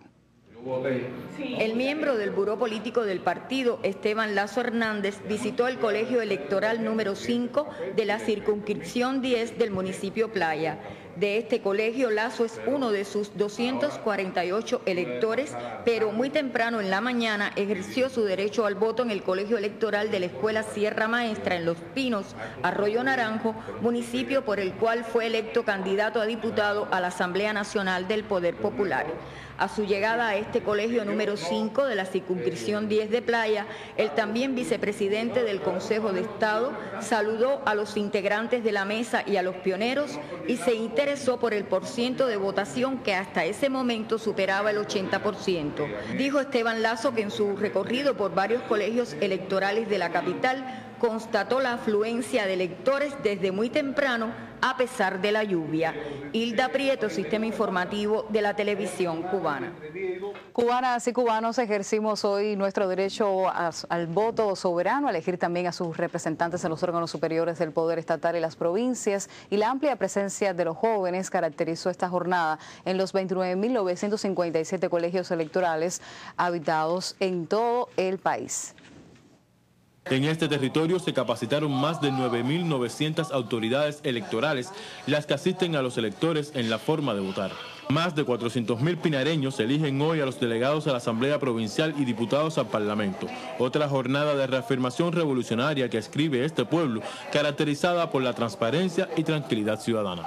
El miembro del Buró Político del partido, Esteban Lazo Hernández, visitó el colegio electoral número 5 de la circunscripción 10 del municipio Playa. De este colegio, Lazo es uno de sus 248 electores, pero muy temprano en la mañana ejerció su derecho al voto en el colegio electoral de la Escuela Sierra Maestra en Los Pinos, Arroyo Naranjo, municipio por el cual fue electo candidato a diputado a la Asamblea Nacional del Poder Popular. A su llegada a este colegio número 5 de la circunscripción 10 de Playa, el también vicepresidente del Consejo de Estado saludó a los integrantes de la mesa y a los pioneros y se interesó por el porciento de votación que hasta ese momento superaba el 80%. Dijo Esteban Lazo que en su recorrido por varios colegios electorales de la capital constató la afluencia de electores desde muy temprano a pesar de la lluvia. Hilda Prieto, Sistema Informativo de la Televisión Cubana. Cubanas y cubanos ejercimos hoy nuestro derecho al voto soberano, a elegir también a sus representantes en los órganos superiores del Poder Estatal y las provincias, y la amplia presencia de los jóvenes caracterizó esta jornada en los 29.957 colegios electorales habitados en todo el país. En este territorio se capacitaron más de 9.900 autoridades electorales, las que asisten a los electores en la forma de votar. Más de 400.000 pinareños eligen hoy a los delegados a la Asamblea Provincial y diputados al Parlamento. Otra jornada de reafirmación revolucionaria que escribe este pueblo, caracterizada por la transparencia y tranquilidad ciudadana.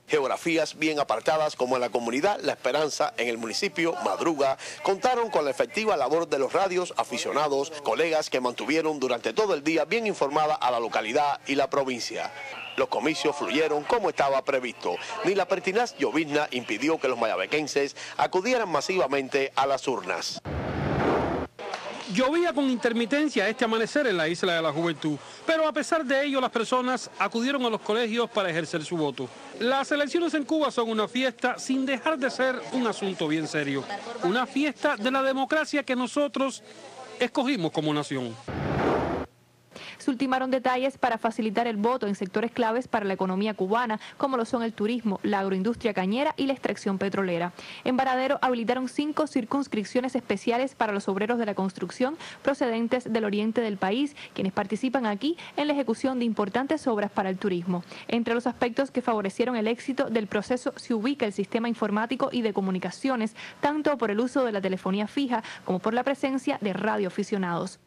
Geografías bien apartadas como en la comunidad La Esperanza, en el municipio Madruga, contaron con la efectiva labor de los radios aficionados, colegas que mantuvieron durante todo el día bien informada a la localidad y la provincia. Los comicios fluyeron como estaba previsto. Ni la pertinaz llovizna impidió que los mayabequenses acudieran masivamente a las urnas. Llovía con intermitencia este amanecer en la Isla de la Juventud, pero a pesar de ello las personas acudieron a los colegios para ejercer su voto. Las elecciones en Cuba son una fiesta sin dejar de ser un asunto bien serio, una fiesta de la democracia que nosotros escogimos como nación. Se ultimaron detalles para facilitar el voto en sectores claves para la economía cubana, como lo son el turismo, la agroindustria cañera y la extracción petrolera. En Varadero habilitaron 5 circunscripciones especiales para los obreros de la construcción procedentes del oriente del país, quienes participan aquí en la ejecución de importantes obras para el turismo. Entre los aspectos que favorecieron el éxito del proceso se ubica el sistema informático y de comunicaciones, tanto por el uso de la telefonía fija como por la presencia de radioaficionados.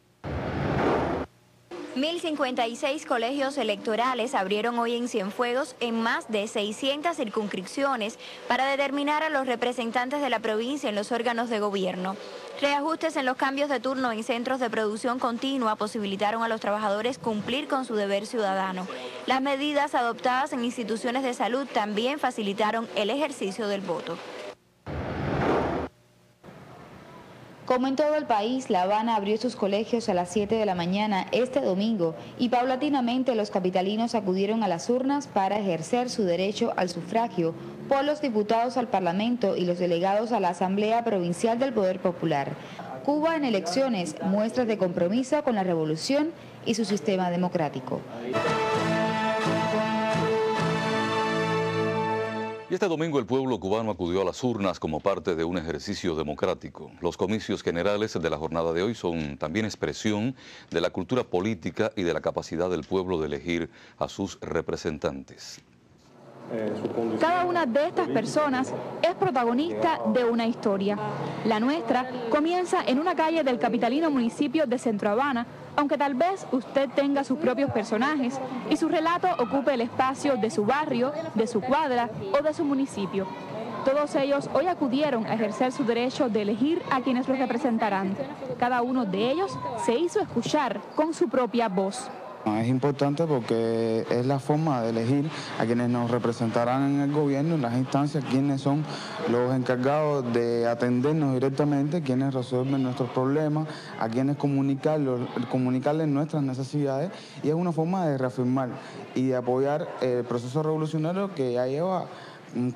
1.056 colegios electorales abrieron hoy en Cienfuegos en más de 600 circunscripciones para determinar a los representantes de la provincia en los órganos de gobierno. Reajustes en los cambios de turno en centros de producción continua posibilitaron a los trabajadores cumplir con su deber ciudadano. Las medidas adoptadas en instituciones de salud también facilitaron el ejercicio del voto. Como en todo el país, La Habana abrió sus colegios a las 7 de la mañana este domingo y paulatinamente los capitalinos acudieron a las urnas para ejercer su derecho al sufragio por los diputados al Parlamento y los delegados a la Asamblea Provincial del Poder Popular. Cuba en elecciones, muestras de compromiso con la revolución y su sistema democrático. Y este domingo el pueblo cubano acudió a las urnas como parte de un ejercicio democrático. Los comicios generales de la jornada de hoy son también expresión de la cultura política y de la capacidad del pueblo de elegir a sus representantes. Cada una de estas personas es protagonista de una historia. La nuestra comienza en una calle del capitalino municipio de Centro Habana, aunque tal vez usted tenga sus propios personajes y su relato ocupe el espacio de su barrio, de su cuadra o de su municipio. Todos ellos hoy acudieron a ejercer su derecho de elegir a quienes los representarán. Cada uno de ellos se hizo escuchar con su propia voz. Es importante porque es la forma de elegir a quienes nos representarán en el gobierno, en las instancias, quienes son los encargados de atendernos directamente, quienes resuelven nuestros problemas, a quienes comunicarles nuestras necesidades, y es una forma de reafirmar y de apoyar el proceso revolucionario que ya lleva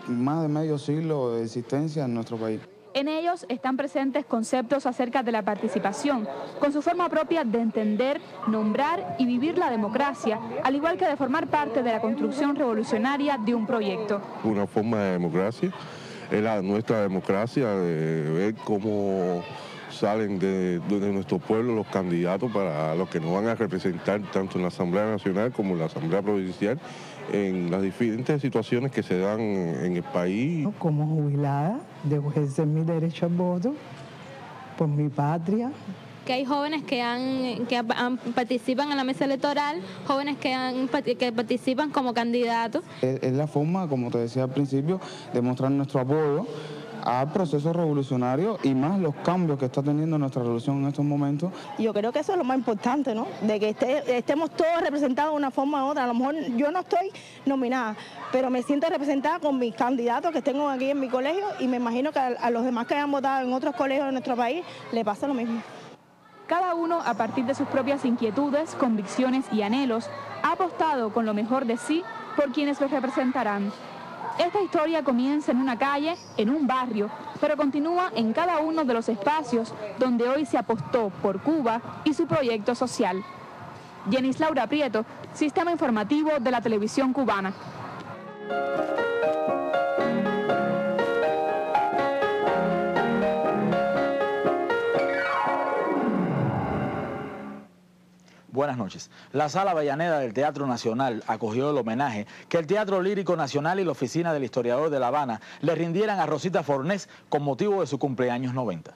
más de medio siglo de existencia en nuestro país. En ellos están presentes conceptos acerca de la participación, con su forma propia de entender, nombrar y vivir la democracia, al igual que de formar parte de la construcción revolucionaria de un proyecto. Una forma de democracia, es nuestra democracia, de ver cómo salen de nuestro pueblo los candidatos para los que nos van a representar tanto en la Asamblea Nacional como en la Asamblea Provincial, en las diferentes situaciones que se dan en el país. Como jubilada, debo ejercer mi derecho al voto por mi patria. Que hay jóvenes que participan en la mesa electoral, jóvenes que participan como candidatos. Es la forma, como te decía al principio, de mostrar nuestro apoyo al proceso revolucionario y más los cambios que está teniendo nuestra revolución en estos momentos. Yo creo que eso es lo más importante, ¿no? De que estemos todos representados de una forma u otra. A lo mejor yo no estoy nominada, pero me siento representada con mis candidatos que tengo aquí en mi colegio y me imagino que a los demás que hayan votado en otros colegios de nuestro país les pasa lo mismo. Cada uno, a partir de sus propias inquietudes, convicciones y anhelos, ha apostado con lo mejor de sí por quienes los representarán. Esta historia comienza en una calle, en un barrio, pero continúa en cada uno de los espacios donde hoy se apostó por Cuba y su proyecto social. Jenis Laura Prieto, Sistema Informativo de la Televisión Cubana. buenas noches. La Sala Avellaneda del Teatro Nacional acogió el homenaje que el Teatro Lírico Nacional y la Oficina del Historiador de La Habana le rindieran a Rosita Fornés con motivo de su cumpleaños 90.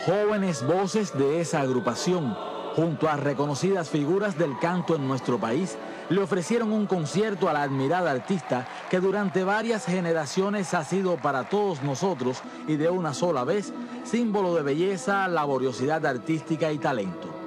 Jóvenes voces de esa agrupación, junto a reconocidas figuras del canto en nuestro país, le ofrecieron un concierto a la admirada artista que durante varias generaciones ha sido para todos nosotros y de una sola vez símbolo de belleza, laboriosidad artística y talento.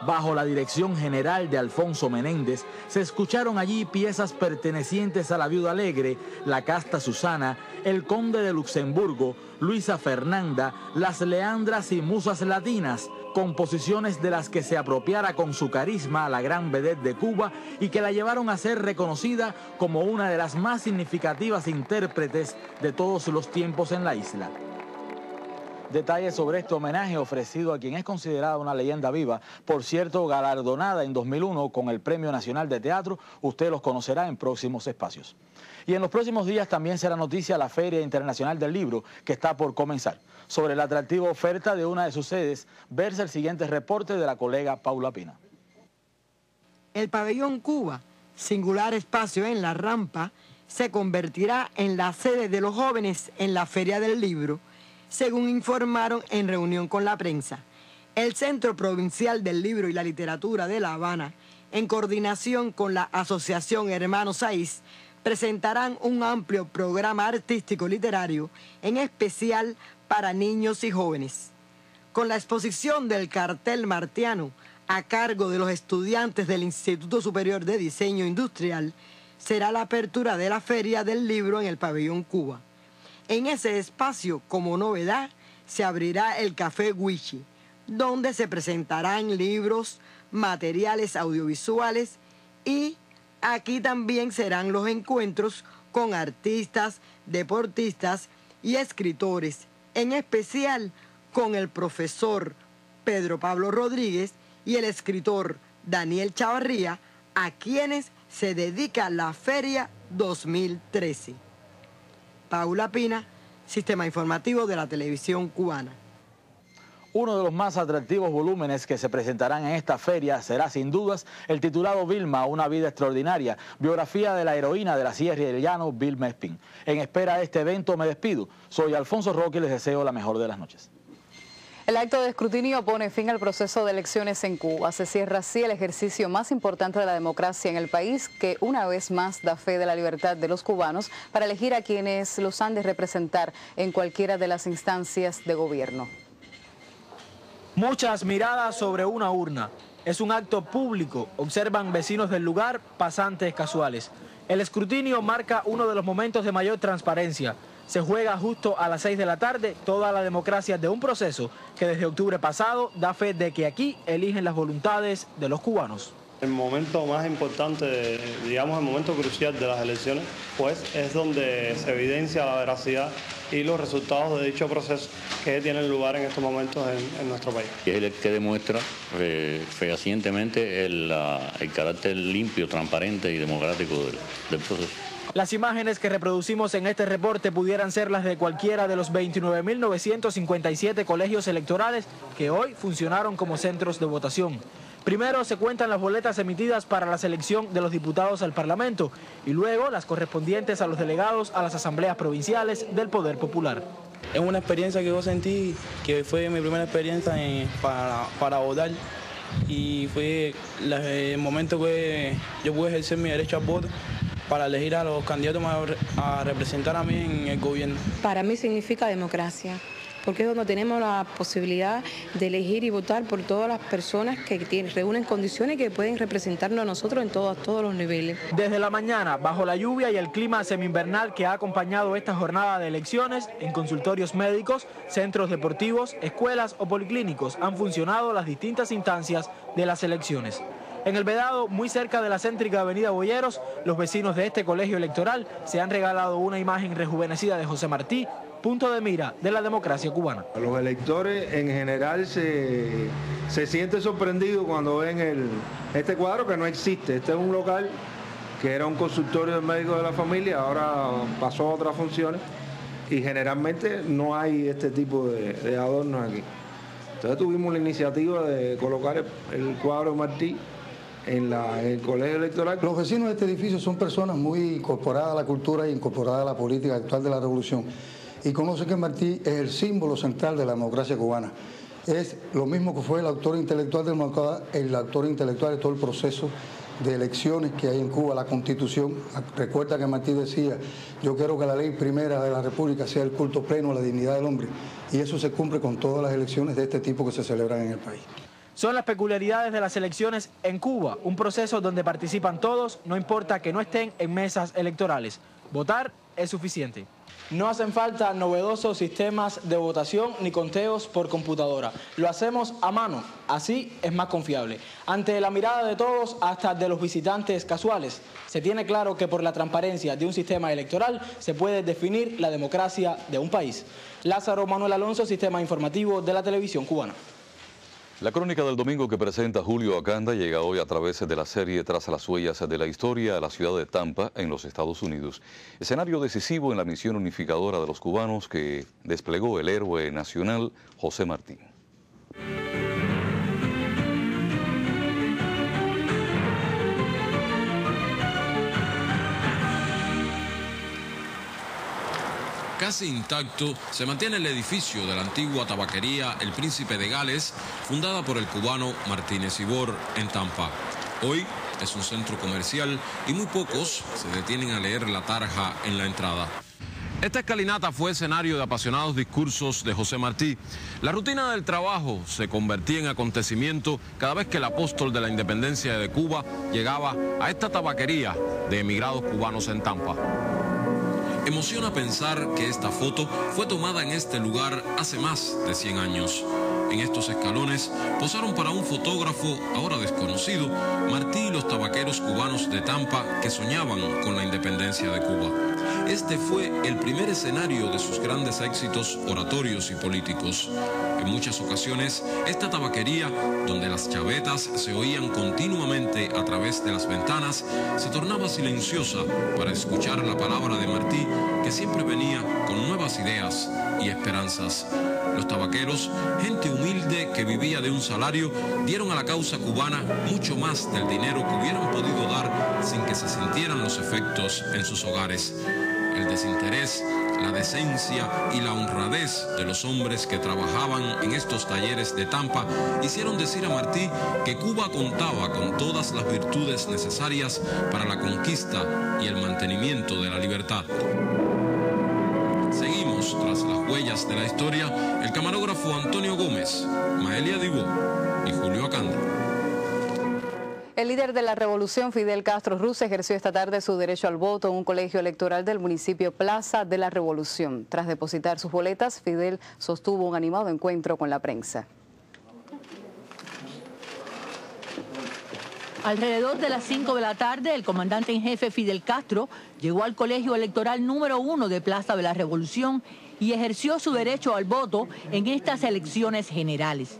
Bajo la dirección general de Alfonso Menéndez, se escucharon allí piezas pertenecientes a la Viuda Alegre, la Casta Susana, el Conde de Luxemburgo, Luisa Fernanda, las Leandras y Musas Latinas, composiciones de las que se apropiara con su carisma la gran vedette de Cuba y que la llevaron a ser reconocida como una de las más significativas intérpretes de todos los tiempos en la isla. Detalles sobre este homenaje ofrecido a quien es considerada una leyenda viva, por cierto galardonada en 2001 con el Premio Nacional de Teatro, usted los conocerá en próximos espacios. Y en los próximos días también será noticia la Feria Internacional del Libro que está por comenzar. Sobre la atractiva oferta de una de sus sedes, verse el siguiente reporte de la colega Paula Pina. El pabellón Cuba, singular espacio en la rampa, se convertirá en la sede de los jóvenes en la Feria del Libro, según informaron en reunión con la prensa. El Centro Provincial del Libro y la Literatura de La Habana, en coordinación con la Asociación Hermanos Saiz, presentarán un amplio programa artístico literario, en especial para niños y jóvenes. Con la exposición del cartel martiano a cargo de los estudiantes del Instituto Superior de Diseño Industrial, será la apertura de la Feria del Libro en el pabellón Cuba. En ese espacio, como novedad, se abrirá el Café Wichi, donde se presentarán libros, materiales audiovisuales y aquí también serán los encuentros con artistas, deportistas y escritores, en especial con el profesor Pedro Pablo Rodríguez y el escritor Daniel Chavarría, a quienes se dedica la Feria 2013. Paula Pina, Sistema Informativo de la Televisión Cubana. Uno de los más atractivos volúmenes que se presentarán en esta feria será sin dudas el titulado Vilma, una vida extraordinaria, biografía de la heroína de la Sierra y el Llano, Vilma Espín. En espera de este evento me despido. Soy Alfonso Roque y les deseo la mejor de las noches. El acto de escrutinio pone fin al proceso de elecciones en Cuba. Se cierra así el ejercicio más importante de la democracia en el país, que una vez más da fe de la libertad de los cubanos para elegir a quienes los han de representar en cualquiera de las instancias de gobierno. Muchas miradas sobre una urna. Es un acto público, observan vecinos del lugar, pasantes casuales. El escrutinio marca uno de los momentos de mayor transparencia. Se juega justo a las 6 de la tarde toda la democracia de un proceso que desde octubre pasado da fe de que aquí eligen las voluntades de los cubanos. El momento más importante, digamos el momento crucial de las elecciones, pues es donde se evidencia la veracidad y los resultados de dicho proceso que tienen lugar en estos momentos en nuestro país. Es el que demuestra fehacientemente el carácter limpio, transparente y democrático del proceso. Las imágenes que reproducimos en este reporte pudieran ser las de cualquiera de los 29.957 colegios electorales que hoy funcionaron como centros de votación. Primero se cuentan las boletas emitidas para la selección de los diputados al Parlamento y luego las correspondientes a los delegados a las asambleas provinciales del Poder Popular. Es una experiencia que yo sentí, que fue mi primera experiencia para votar y fue el momento que yo pude ejercer mi derecho al voto para elegir a los candidatos a representar a mí en el gobierno. Para mí significa democracia, porque es donde tenemos la posibilidad de elegir y votar por todas las personas que reúnen condiciones que pueden representarnos a nosotros en todos los niveles. Desde la mañana, bajo la lluvia y el clima semi-invernal que ha acompañado esta jornada de elecciones, en consultorios médicos, centros deportivos, escuelas o policlínicos han funcionado las distintas instancias de las elecciones. En el Vedado, muy cerca de la céntrica avenida Boyeros, los vecinos de este colegio electoral se han regalado una imagen rejuvenecida de José Martí punto de mira de la democracia cubana. Los electores en general se sienten sorprendidos cuando ven este cuadro que no existe. Este es un local que era un consultorio del médico de la familia, ahora pasó a otras funciones y generalmente no hay este tipo de adornos aquí. Entonces tuvimos la iniciativa de colocar el cuadro de Martí en el colegio electoral. Los vecinos de este edificio son personas muy incorporadas a la cultura e incorporadas a la política actual de la revolución y conocen que Martí es el símbolo central de la democracia cubana. Es lo mismo que fue el autor intelectual de todo el proceso de elecciones que hay en Cuba, la Constitución. Recuerda que Martí decía, yo quiero que la ley primera de la República sea el culto pleno a la dignidad del hombre, y eso se cumple con todas las elecciones de este tipo que se celebran en el país. Son las peculiaridades de las elecciones en Cuba, un proceso donde participan todos, no importa que no estén en mesas electorales. Votar es suficiente. No hacen falta novedosos sistemas de votación ni conteos por computadora. Lo hacemos a mano, así es más confiable. Ante la mirada de todos, hasta de los visitantes casuales, se tiene claro que por la transparencia de un sistema electoral se puede definir la democracia de un país. Lázaro Manuel Alonso, Sistema Informativo de la Televisión Cubana. La crónica del domingo que presenta Julio Acanda llega hoy a través de la serie Tras las huellas de la historia a la ciudad de Tampa, en los Estados Unidos. Escenario decisivo en la misión unificadora de los cubanos que desplegó el héroe nacional José Martí. Casi intacto se mantiene el edificio de la antigua tabaquería El Príncipe de Gales, fundada por el cubano Martínez Ibor en Tampa. Hoy es un centro comercial y muy pocos se detienen a leer la tarja en la entrada. Esta escalinata fue escenario de apasionados discursos de José Martí. La rutina del trabajo se convertía en acontecimiento cada vez que el apóstol de la independencia de Cuba llegaba a esta tabaquería de emigrados cubanos en Tampa. Emociona pensar que esta foto fue tomada en este lugar hace más de 100 años. En estos escalones posaron para un fotógrafo, ahora desconocido, Martí y los tabaqueros cubanos de Tampa que soñaban con la independencia de Cuba. Este fue el primer escenario de sus grandes éxitos oratorios y políticos. En muchas ocasiones, esta tabaquería, donde las chavetas se oían continuamente a través de las ventanas, se tornaba silenciosa para escuchar la palabra de Martí, que siempre venía con nuevas ideas y esperanzas. Los tabaqueros, gente humilde que vivía de un salario, dieron a la causa cubana mucho más del dinero que hubieran podido dar sin que se sintieran los efectos en sus hogares. El desinterés, la decencia y la honradez de los hombres que trabajaban en estos talleres de Tampa hicieron decir a Martí que Cuba contaba con todas las virtudes necesarias para la conquista y el mantenimiento de la libertad. Seguimos tras las huellas de la historia el camarógrafo Antonio Gómez, Maelia Dibó y Julio Acanda. El líder de la revolución, Fidel Castro Ruz, ejerció esta tarde su derecho al voto en un colegio electoral del municipio Plaza de la Revolución. Tras depositar sus boletas, Fidel sostuvo un animado encuentro con la prensa. Alrededor de las 5 de la tarde, el comandante en jefe Fidel Castro llegó al colegio electoral número 1 de Plaza de la Revolución y ejerció su derecho al voto en estas elecciones generales.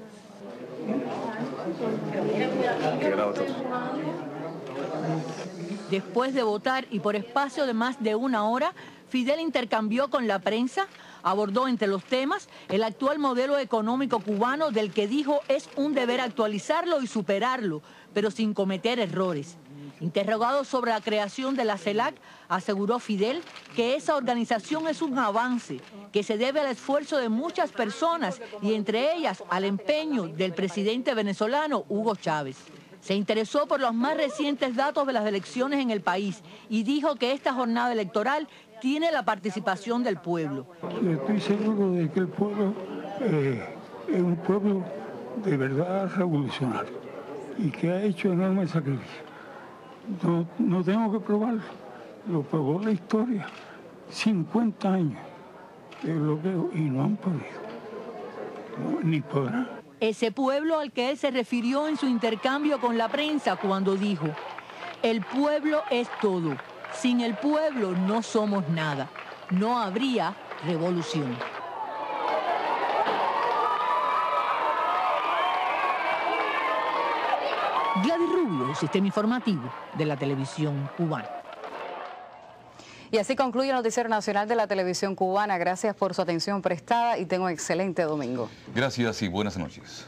Después de votar y por espacio de más de una hora, Fidel intercambió con la prensa, abordó entre los temas el actual modelo económico cubano del que dijo es un deber actualizarlo y superarlo, pero sin cometer errores. Interrogado sobre la creación de la CELAC, aseguró Fidel que esa organización es un avance que se debe al esfuerzo de muchas personas y entre ellas al empeño del presidente venezolano Hugo Chávez. Se interesó por los más recientes datos de las elecciones en el país y dijo que esta jornada electoral tiene la participación del pueblo. Estoy seguro de que el pueblo es un pueblo de verdad revolucionario y que ha hecho enormes sacrificios. No tengo que probarlo, lo probó la historia, 50 años de bloqueo y no han podido, ni podrán. Ese pueblo al que él se refirió en su intercambio con la prensa cuando dijo, el pueblo es todo, sin el pueblo no somos nada, no habría revolución. Gladys Rubio, Sistema Informativo de la Televisión Cubana. Y así concluye el Noticiero Nacional de la Televisión Cubana. Gracias por su atención prestada y tenga un excelente domingo. Gracias y buenas noches.